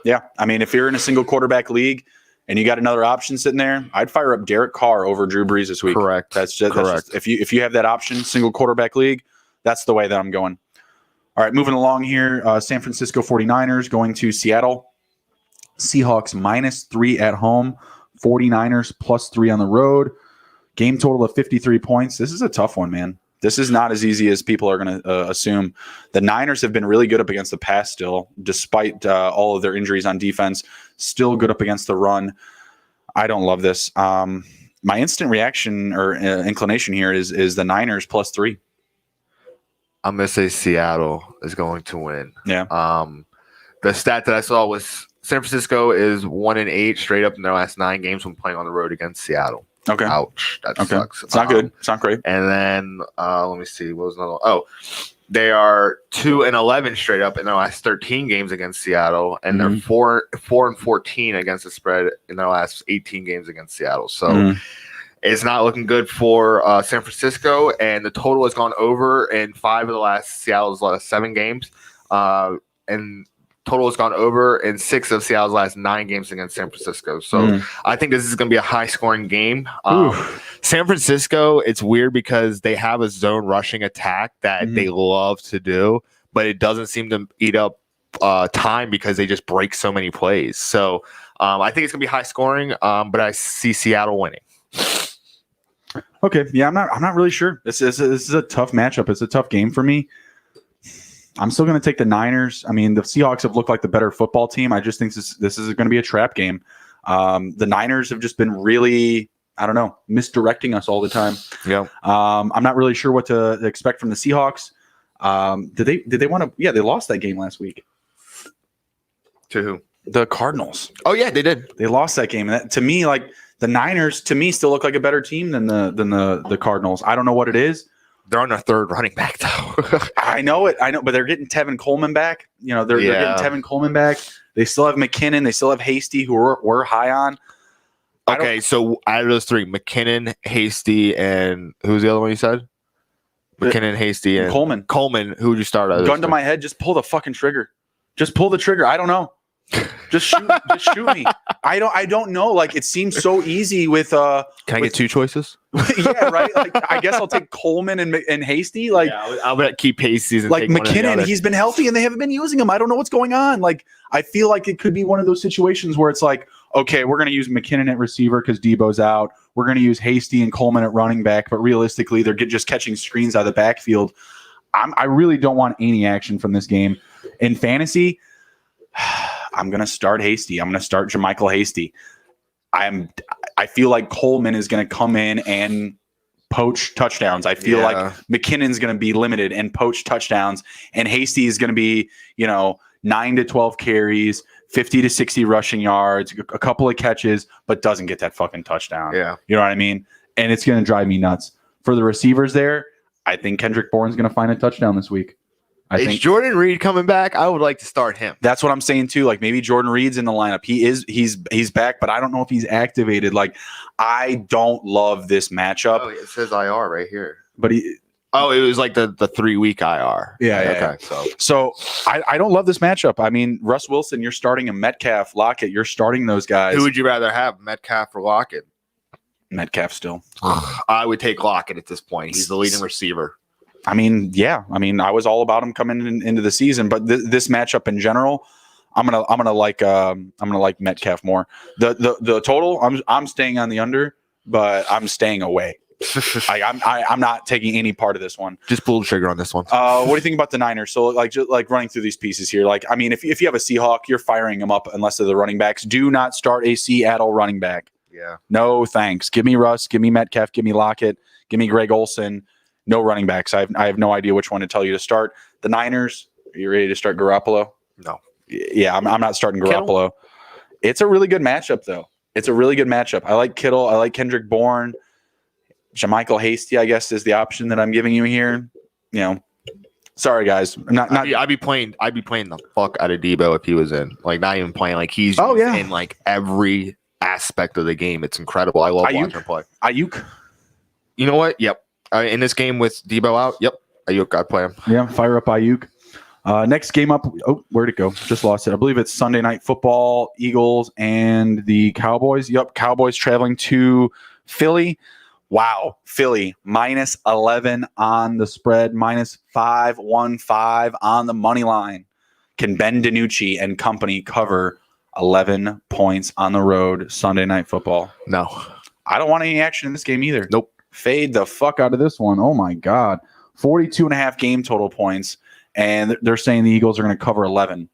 Yeah, I mean, if you're in a single quarterback league and you got another option sitting there, I'd fire up Derek Carr over Drew Brees this week. Correct. That's just if you have that option, single quarterback league, that's the way that I'm going. All right, moving along here, San Francisco 49ers going to Seattle. Seahawks -3 at home, 49ers +3 on the road. Game total of 53 points. This is a tough one, man. This is not as easy as people are going to assume. The Niners have been really good up against the pass still, despite all of their injuries on defense. Still good up against the run. I don't love this. My instant reaction or inclination here is the Niners +3. I'm going to say Seattle is going to win. Yeah. The stat that I saw was San Francisco is 1-8 straight up in their last 9 games when playing on the road against Seattle. Okay. Ouch. That sucks. It's not good. It's not great. And then let me see. What was another? Oh, they are 2-11 straight up in their last 13 games against Seattle, and they're 4-14 against the spread in their last 18 games against Seattle. So it's not looking good for San Francisco, and the total has gone over in 5 of the last Seattle's last 7 games, and total has gone over in 6 of Seattle's last 9 games against San Francisco. So I think this is going to be a high-scoring game. San Francisco, it's weird because they have a zone rushing attack that they love to do, but it doesn't seem to eat up time because they just break so many plays. So I think it's going to be high-scoring, but I see Seattle winning. Okay, yeah, I'm not really sure. This is a tough matchup. It's a tough game for me. I'm still going to take the Niners. I mean, the Seahawks have looked like the better football team. I just think this is going to be a trap game. The Niners have just been really, I don't know, misdirecting us all the time. Yeah. I'm not really sure what to expect from the Seahawks. Did they want to? Yeah, they lost that game last week. To who? The Cardinals. Oh yeah, they did. They lost that game. And that, to me, like the Niners, to me, still look like a better team than the Cardinals. I don't know what it is. They're on their 3rd running back, though. I know, but they're getting Tevin Coleman back. You know, they're getting Tevin Coleman back. They still have McKinnon. They still have Hasty, who we're high on. Okay, so out of those 3, McKinnon, Hasty, and who's the other one you said? McKinnon, Hasty, and Coleman. Coleman, who would you start out? Gun to my head, just pull the fucking trigger. Just pull the trigger. I don't know. Just shoot. Just shoot me. I don't know. Like it seems so easy with. Can I get 2 choices? Yeah, right. Like I guess I'll take Coleman and Hasty. Like yeah, I'll bet keep Hasty. Like McKinnon, he's been healthy and they haven't been using him. I don't know what's going on. Like I feel like it could be one of those situations where it's like, okay, we're going to use McKinnon at receiver because Debo's out. We're going to use Hasty and Coleman at running back, but realistically, they're just catching screens out of the backfield. I really don't want any action from this game in fantasy. I'm going to start Hasty. I'm going to start Jermichael Hasty. I feel like Coleman is going to come in and poach touchdowns. I feel like McKinnon's going to be limited and poach touchdowns, and Hasty is going to be, 9 to 12 carries, 50 to 60 rushing yards, a couple of catches, but doesn't get that fucking touchdown. Yeah. You know what I mean? And it's going to drive me nuts. For the receivers there, I think Kendrick Bourne's going to find a touchdown this week. Is Jordan Reed coming back? I would like to start him. That's what I'm saying too. Like maybe Jordan Reed's in the lineup. He's back, but I don't know if he's activated. Like I don't love this matchup. Oh, it says IR right here. But it was like the 3-week IR. Yeah. Okay. So I don't love this matchup. I mean, Russ Wilson, you're starting a Metcalf, Lockett. You're starting those guys. Who would you rather have, Metcalf or Lockett? Metcalf still. I would take Lockett at this point. He's the leading receiver. I mean, yeah. I mean, I was all about him coming into the season, but this matchup in general, I'm gonna like Metcalf more. The total, I'm staying on the under, but I'm staying away. I'm not taking any part of this one. Just pull the trigger on this one. What do you think about the Niners? So just running through these pieces here. Like, I mean, if you have a Seahawk, you're firing them up unless they're the running backs. Do not start a Seattle running back. Yeah. No thanks. Give me Russ. Give me Metcalf. Give me Lockett. Give me Greg Olsen. No running backs. I have no idea which one to tell you to start. The Niners, are you ready to start Garoppolo? No. Yeah, I'm not starting Garoppolo. Kittle? It's a really good matchup, though. It's a really good matchup. I like Kittle. I like Kendrick Bourne. Jermichael Hasty, I guess, is the option that I'm giving you here. Sorry, guys. I'd be playing the fuck out of Debo if he was in. Like, not even playing. Like, he's in like every aspect of the game. It's incredible. I love watching him play. Ayuk. You know what? Yep. In this game with Debo out, yep. Ayuk, I'd play him. Yeah, fire up Ayuk. Next game up. Oh, where'd it go? Just lost it. I believe it's Sunday Night Football, Eagles and the Cowboys. Yep, Cowboys traveling to Philly. Wow, Philly minus 11 on the spread, minus 515 on the money line. Can Ben DiNucci and company cover 11 points on the road Sunday Night Football? No. I don't want any action in this game either. Nope. Fade the fuck out of this one. Oh, my God. 42.5 game total points. And they're saying the Eagles are going to cover 11.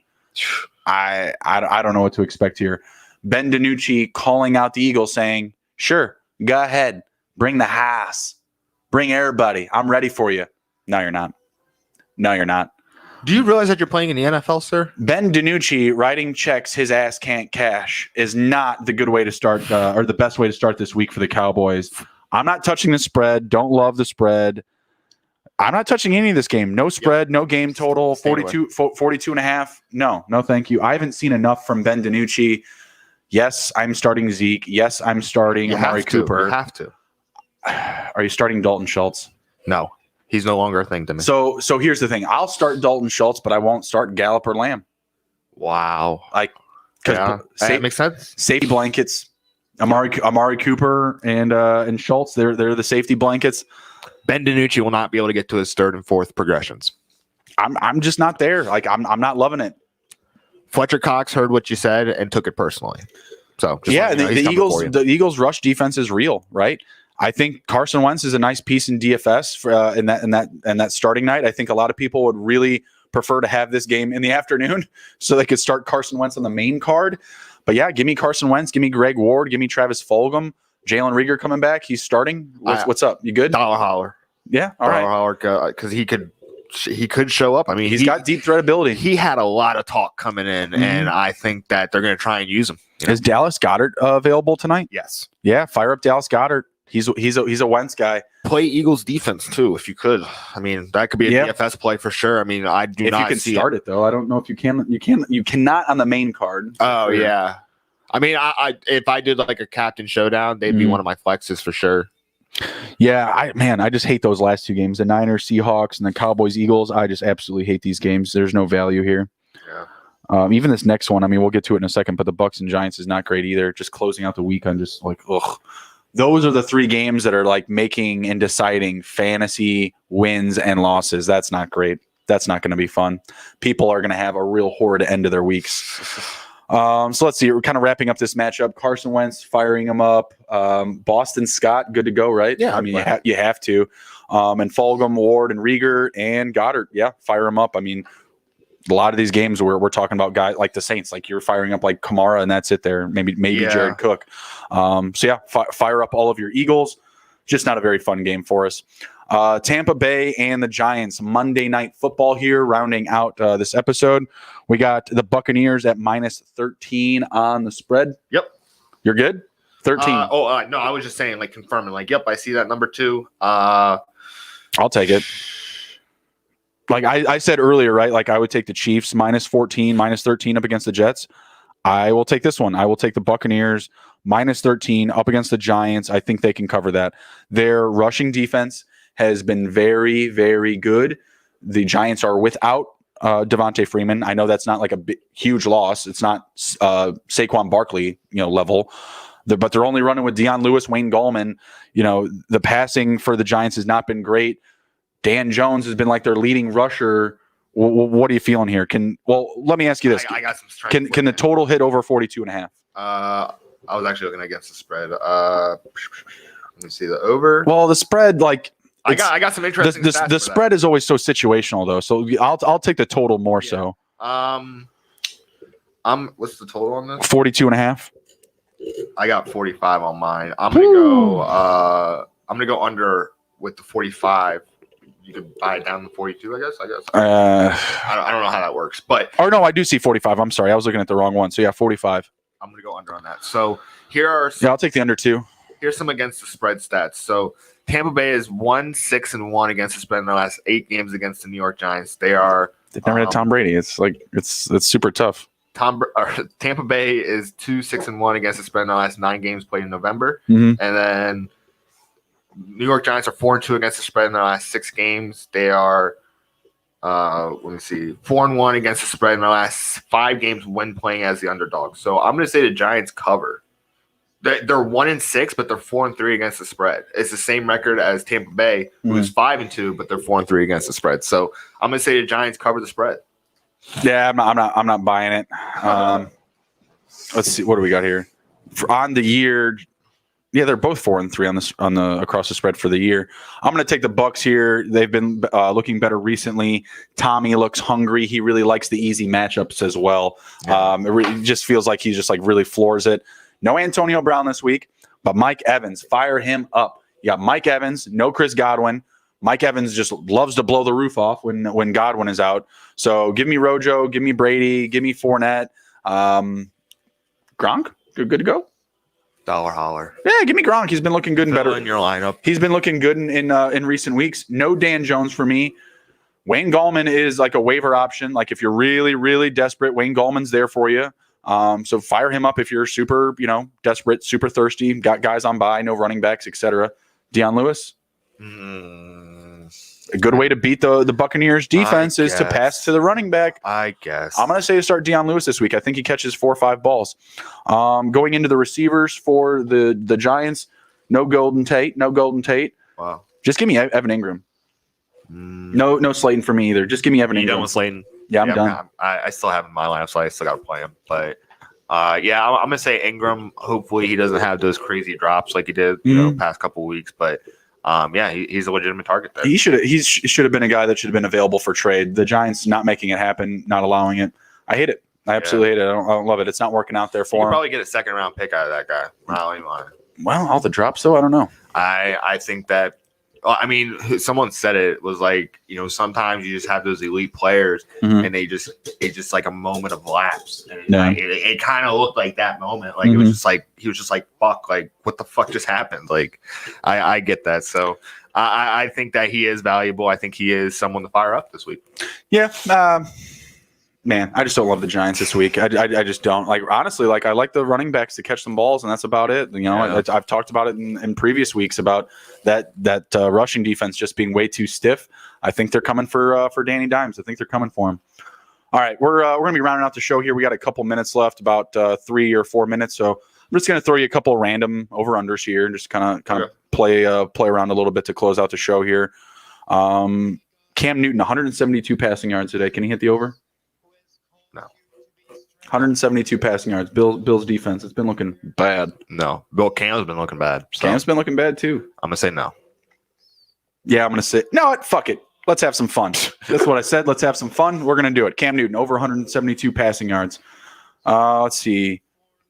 I don't know what to expect here. Ben DiNucci calling out the Eagles saying, sure, go ahead. Bring the house. Bring everybody. I'm ready for you. No, you're not. No, you're not. Do you realize that you're playing in the NFL, sir? Ben DiNucci writing checks his ass can't cash is not the good way to start or the best way to start this week for the Cowboys. I'm not touching the spread. Don't love the spread. I'm not touching any of this game. No spread, no game total, 42 and a half. No, thank you. I haven't seen enough from Ben DiNucci. Yes, I'm starting Zeke. Yes, I'm starting Amari Cooper. You have to. Are you starting Dalton Schultz? No, he's no longer a thing to me. So here's the thing. I'll start Dalton Schultz, but I won't start Gallup or Lamb. Wow. Because that makes sense. Safety blankets. Amari Cooper and Schultz, they're the safety blankets. Ben DiNucci will not be able to get to his third and fourth progressions. I'm just not there. Like I'm not loving it. Fletcher Cox heard what you said and took it personally. So yeah, the Eagles rush defense is real, right? I think Carson Wentz is a nice piece in DFS for in that starting night. I think a lot of people would really prefer to have this game in the afternoon so they could start Carson Wentz on the main card. But yeah, give me Carson Wentz, give me Greg Ward, give me Travis Fulgham, Jalen Reagor coming back. He's starting. What's up? You good? Dollar holler. Yeah, all right. Dollar holler because he could show up. I mean, he's got deep threat ability. He had a lot of talk coming in, and I think that they're going to try and use him. You know? Is Dallas Goedert available tonight? Yes. Yeah, fire up Dallas Goedert. He's a Wentz guy. Play Eagles defense too, if you could. I mean, that could be a DFS play for sure. I mean, I do if not you can see start it though. I don't know if you can. You cannot on the main card. Oh yeah. I mean, I if I did like a captain showdown, they'd be one of my flexes for sure. Yeah, I just hate those last two games. The Niners, Seahawks, and the Cowboys, Eagles. I just absolutely hate these games. There's no value here. Yeah. Even this next one, I mean, we'll get to it in a second, but the Bucks and Giants is not great either. Just closing out the week, I'm just like, ugh. Those are the three games that are like making and deciding fantasy wins and losses. That's not great. That's not going to be fun. People are going to have a real horrid end of their weeks. So let's see. We're kind of wrapping up this matchup. Carson Wentz firing him up. Boston Scott, good to go, right? Yeah. I mean, you have to. And Fulgham, Ward, and Reagor, and Goddard. Yeah, fire him up. I mean, a lot of these games where we're talking about guys like the Saints, like you're firing up like Kamara, and that's it there. Maybe Jared Cook. So yeah, fire up all of your Eagles. Just not a very fun game for us. Tampa Bay and the Giants, Monday Night Football here, rounding out this episode. We got the Buccaneers at minus 13 on the spread. Yep. You're good? 13. No, I was just saying, like, confirming. Like, yep, I see that number 2. I'll take it. Like I said earlier, right? Like I would take the Chiefs minus 14, minus 13 up against the Jets. I will take this one. I will take the Buccaneers minus 13 up against the Giants. I think they can cover that. Their rushing defense has been very, very good. The Giants are without Devontae Freeman. I know that's not like a huge loss. It's not Saquon Barkley, level. But they're only running with Deion Lewis, Wayne Gallman. The passing for the Giants has not been great. Dan Jones has been like their leading rusher. What are you feeling here? Let me ask you this. I got some strength. Can the total hit over 42.5? I was actually looking against the spread. Let me see the over. Well, the spread, like I got some interesting. The spread is always so situational though. So I'll take the total more so. What's the total on this? 42.5. I got 45 on mine. I'm gonna go under with the 45. You could buy it down to 42, I guess. I don't know how that works, but no, I do see 45. I'm sorry, I was looking at the wrong one. So yeah, 45. I'm gonna go under on that. So here are I'll take the under 2. Here's some against the spread stats. So Tampa Bay is 1-6-1 against the spread in the last 8 games against the New York Giants. They've never had Tom Brady. It's like it's super tough. Tampa Bay is 2-6-1 against the spread in the last 9 games played in November, Mhm. and then New York Giants are 4-2 against the spread in their last 6 games. They are, let me see, 4-1 against the spread in their last 5 games when playing as the underdog. So I'm going to say the Giants cover. They're 1-6, but they're 4-3 against the spread. It's the same record as Tampa Bay, who is 5-2, but they're 4-3 against the spread. So I'm going to say the Giants cover the spread. Yeah, I'm not buying it. Let's see, what do we got here on the year? Yeah, they're both 4-3 on the across the spread for the year. I'm going to take the Bucks here. They've been looking better recently. Tommy looks hungry. He really likes the easy matchups as well. Yeah. It just feels like he just like really floors it. No Antonio Brown this week, but Mike Evans, fire him up. You got Mike Evans, no Chris Godwin. Mike Evans just loves to blow the roof off when Godwin is out. So give me Rojo, give me Brady, give me Fournette. Gronk, good to go. Dollar holler. Yeah, give me Gronk. He's been looking good and better in your lineup. He's been looking good in recent weeks. No Dan Jones for me. Wayne Gallman is like a waiver option. Like if you're really, really desperate, Wayne Gallman's there for you. So fire him up if you're super, desperate, super thirsty, got guys on bye, no running backs, etc. Deion Lewis. A good way to beat the Buccaneers defense is to pass to the running back. I guess. I'm going to say to start Deion Lewis this week. I think he catches 4 or 5 balls. Going into the receivers for the Giants, no Golden Tate. Wow. Just give me Evan Ingram. No Slayton for me either. Just give me Evan Ingram. You done with Slayton? Yeah, I'm done. I still have him in my lineup, so I still got to play him. But I'm going to say Ingram. Hopefully he doesn't have those crazy drops like he did past couple weeks. But he's a legitimate target there. He should have been a guy that should have been available for trade. The Giants not making it happen, not allowing it. I hate it. I absolutely hate it. I don't love it. It's not working out there for him. You probably get a 2nd round pick out of that guy. Well, all the drops though, I don't know. I think that. I mean, someone said it was like, sometimes you just have those elite players and it's just like a moment of lapse. And it kind of looked like that moment. Like it was just like, he was just like, fuck, like what the fuck just happened? Like I get that. So I think that he is valuable. I think he is someone to fire up this week. Yeah. Man, I just don't love the Giants this week. I just don't. Like, honestly, like I like the running backs to catch some balls, and that's about it. I've talked about it in previous weeks about that rushing defense just being way too stiff. I think they're coming for Danny Dimes. I think they're coming for him. All right, we're going to be rounding out the show here. We got a couple minutes left, about 3 or 4 minutes. So I'm just going to throw you a couple of random over-unders here and just kind of play around a little bit to close out the show here. Cam Newton, 172 passing yards today. Can he hit the over? 172 passing yards. Bill's defense, it's been looking bad. No. Cam's been looking bad. So. Cam's been looking bad too. I'm going to say no. Yeah, I'm going to say no. Fuck it. Let's have some fun. That's what I said. Let's have some fun. We're going to do it. Cam Newton, over 172 passing yards. Let's see.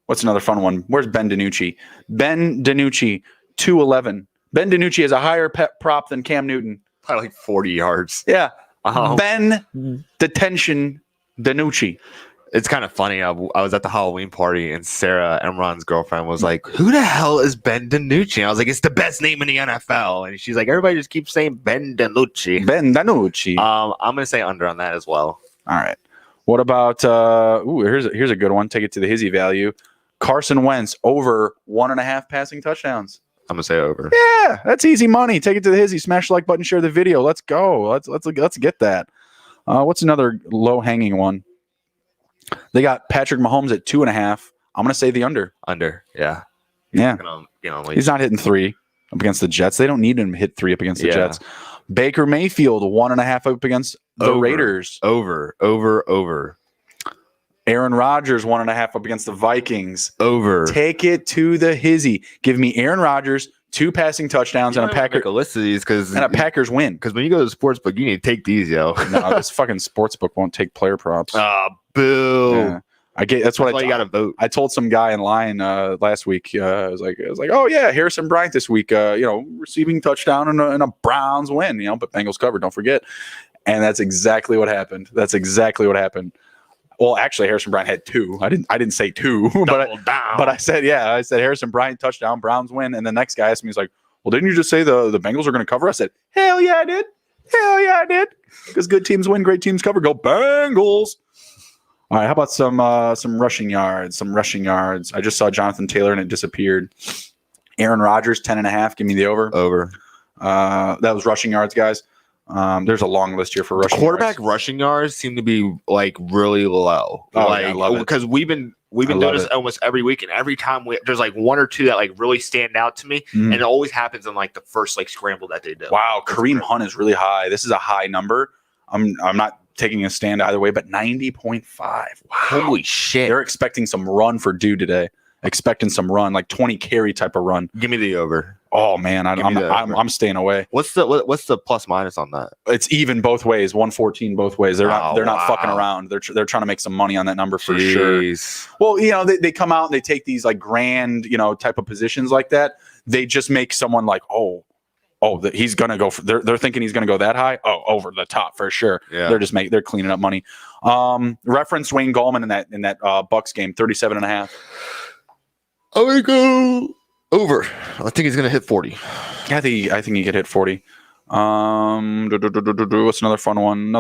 What's another fun one? Where's Ben DiNucci? Ben DiNucci, 211. Ben DiNucci has a higher prop than Cam Newton. By like 40 yards. Yeah. Ben Detention DiNucci. It's kind of funny. I was at the Halloween party and Sarah, Emron's girlfriend, was like, "Who the hell is Ben DiNucci?" And I was like, "It's the best name in the NFL." And she's like, "Everybody just keeps saying Ben DiNucci." Ben DiNucci. I'm gonna say under on that as well. All right. What about? Here's a good one. Take it to the Hizzy value. Carson Wentz, over 1.5 passing touchdowns. I'm gonna say over. Yeah, that's easy money. Take it to the Hizzy. Smash the like button. Share the video. Let's go. Let's get that. What's another low hanging one? They got Patrick Mahomes at 2.5. I'm going to say the under. Under, yeah. Yeah. He's not hitting 3 up against the Jets. They don't need him to hit 3 up against the Jets. Baker Mayfield, 1.5 up against the Raiders. Over. Aaron Rodgers, 1.5 up against the Vikings. Over. Take it to the Hizzy. Give me Aaron Rodgers, 2 passing touchdowns, and a Packers. A list of these and a Packers win. Because when you go to the sportsbook, you need to take these, yo. No, this fucking sportsbook won't take player props. Boo. Yeah. That's why you got to vote. I told some guy in line last week. I was like, oh yeah, Harrison Bryant this week. Receiving touchdown and a Browns win. But Bengals covered. Don't forget. And that's exactly what happened. Well, actually, Harrison Bryant had 2. I didn't say 2, but I said Harrison Bryant touchdown, Browns win. And the next guy asked me, he's like, well, didn't you just say the Bengals are going to cover? I said, hell yeah, I did. Because good teams win, great teams cover. Go Bengals. All right, how about some rushing yards? Some rushing yards. I just saw Jonathan Taylor and it disappeared. Aaron Rodgers, 10.5. Give me the over. Over. That was rushing yards, guys. There's a long list here for rushing Quarterback yards. rushing yards seem to be like really low. Oh, like, yeah, I love it. because we've been doing this almost every week, and every time there's like one or two that like really stand out to me, and it always happens in like the first like scramble that they do. Wow, Kareem Hunt is really high. This is a high number. I'm not taking a stand either way, but 90.5. Wow. Holy shit! They're expecting some run for Dew today. Expecting some run, like 20 carry type of run. Give me the over. Oh man, I'm staying away. What's the plus minus on that? It's even both ways. 114 both ways. They're not wow. fucking around. They're trying to make some money on that number for sure. Well, you know, they come out and they take these like grand, you know, type of positions like that. They just make someone like, he's gonna go. They're thinking he's gonna go that high. Oh, over the top for sure. Yeah. They're cleaning up money. Reference Wayne Gallman in that Bucks game, 37.5. I'm gonna go over. I think he's gonna hit 40. I think he could hit 40. What's another fun one?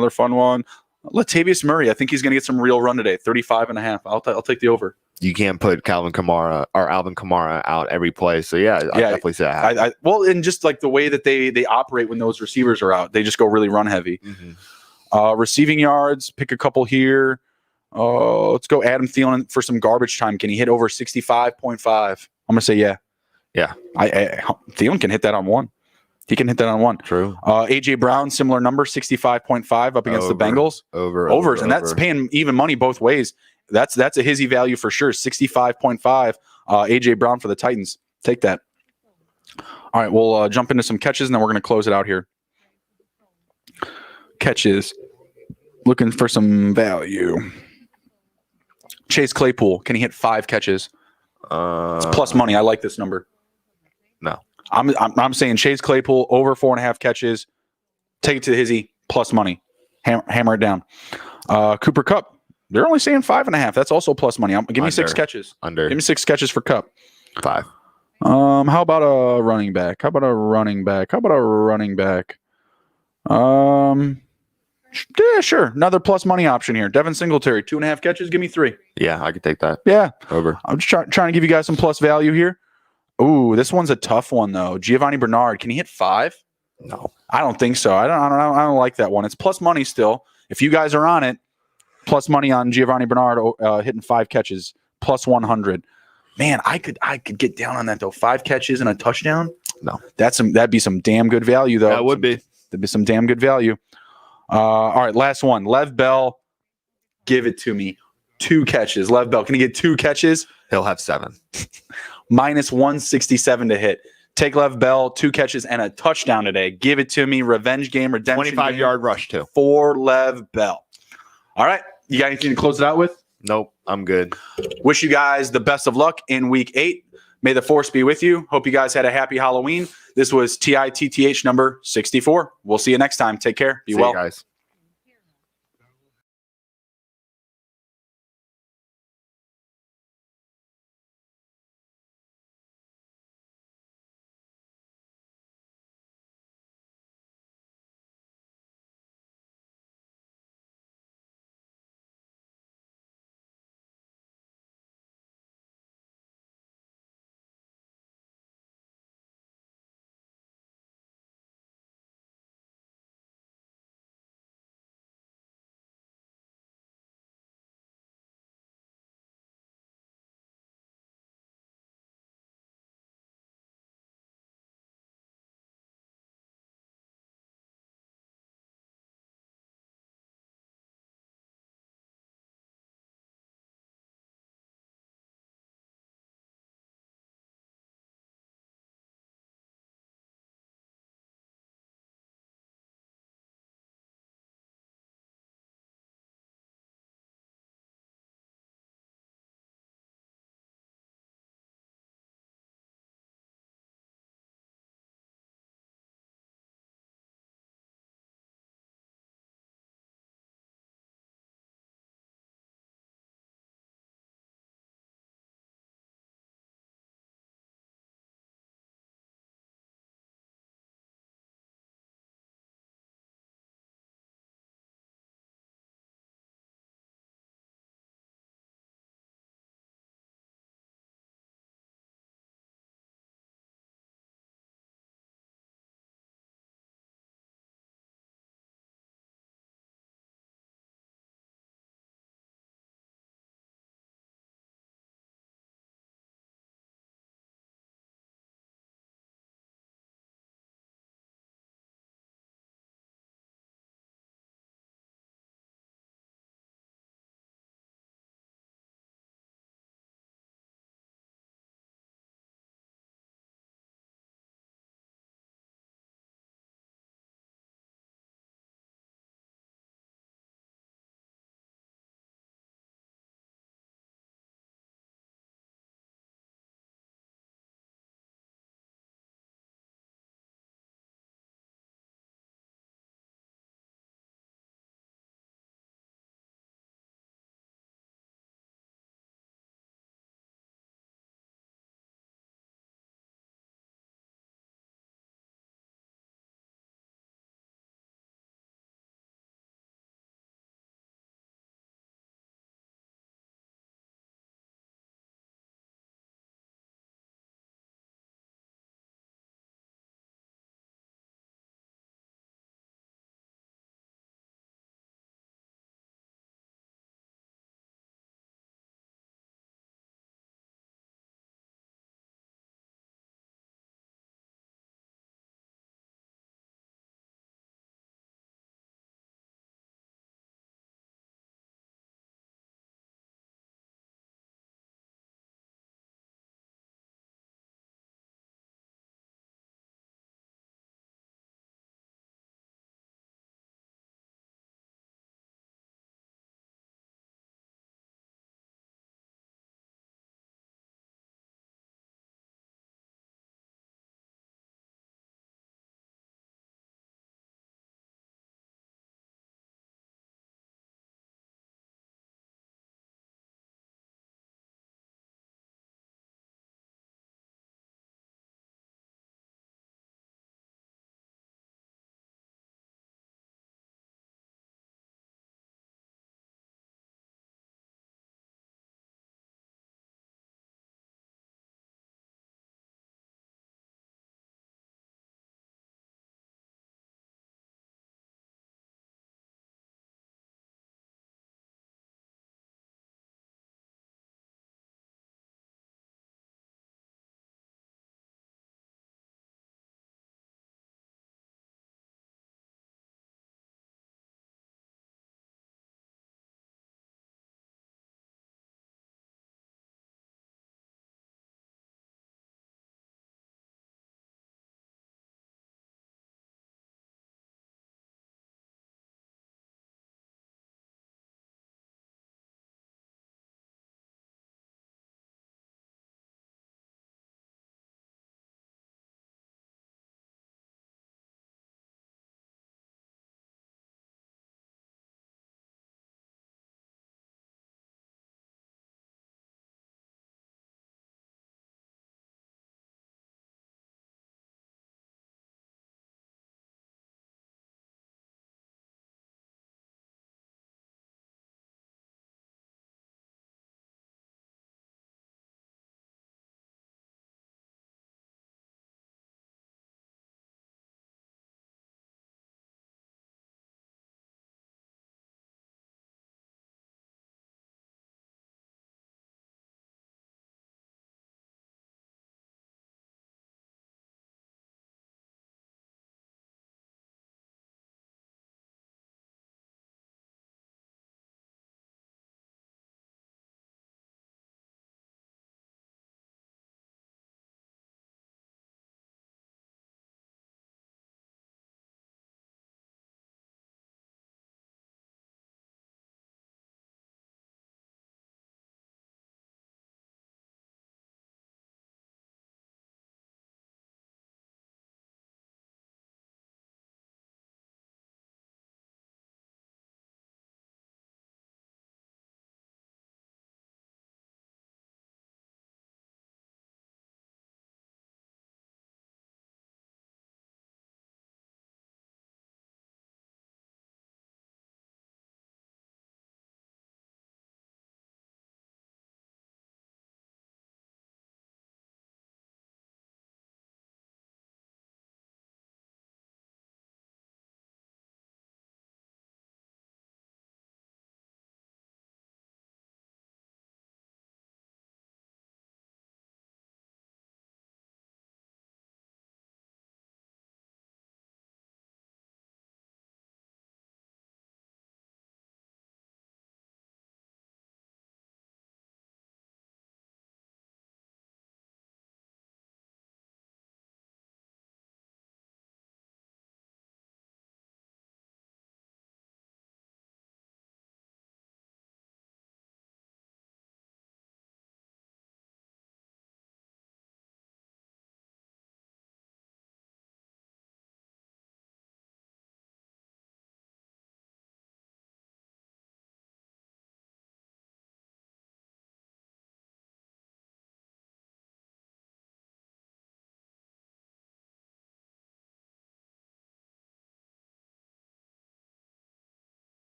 Latavius Murray. I think he's gonna get some real run today. 35.5. I'll take the over. You can't put Alvin Kamara out every play. So yeah, I definitely say that. Well, and just like the way that they operate when those receivers are out, they just go really run heavy. Receiving yards, pick a couple here. Let's go Adam Thielen for some garbage time. Can he hit over 65.5? I'm gonna say yeah. Thielen can hit that on one. He can hit that on one. True. AJ Brown, similar number, 65.5 up against the Bengals. Overs, and that's paying even money both ways. That's a Hizzy value for sure. 65.5. AJ Brown for the Titans. Take that. All right, we'll jump into some catches, and then we're gonna close it out here. Catches. Looking for some value. Chase Claypool, can he hit 5 catches? It's plus money. I like this number. No, I'm saying Chase Claypool over 4.5 catches. Take it to the Hizzy, plus money. Hammer it down. Cooper Kupp, they're only saying 5.5. That's also plus money. Give me 6 catches. Under. Give me 6 catches for Kupp. 5. How about a running back? Yeah, sure. Another plus money option here. Devin Singletary, 2.5 catches. Give me 3. Yeah, I could take that. Yeah. Over. I'm just trying to give you guys some plus value here. Ooh, this one's a tough one though. Giovanni Bernard, can he hit 5? No, I don't think so. I don't like that one. It's plus money still. If you guys are on it, plus money on Giovanni Bernard hitting 5 catches, plus 100. Man, I could get down on that though. 5 catches and a touchdown. No, that'd be some damn good value though. That would be. That'd be some damn good value. All right, last one. Lev Bell, give it to me. 2 catches. Lev Bell, can he get 2 catches? He'll have 7. Minus 167 to hit. Take Lev Bell, 2 catches and a touchdown today. Give it to me. Revenge game, redemption 25-yard rush too. For Lev Bell. All right, you got anything to close it out with? Nope, I'm good. Wish you guys the best of luck in week 8. May the force be with you. Hope you guys had a happy Halloween. This was TITTH number 64. We'll see you next time. Take care. Be well. See you guys.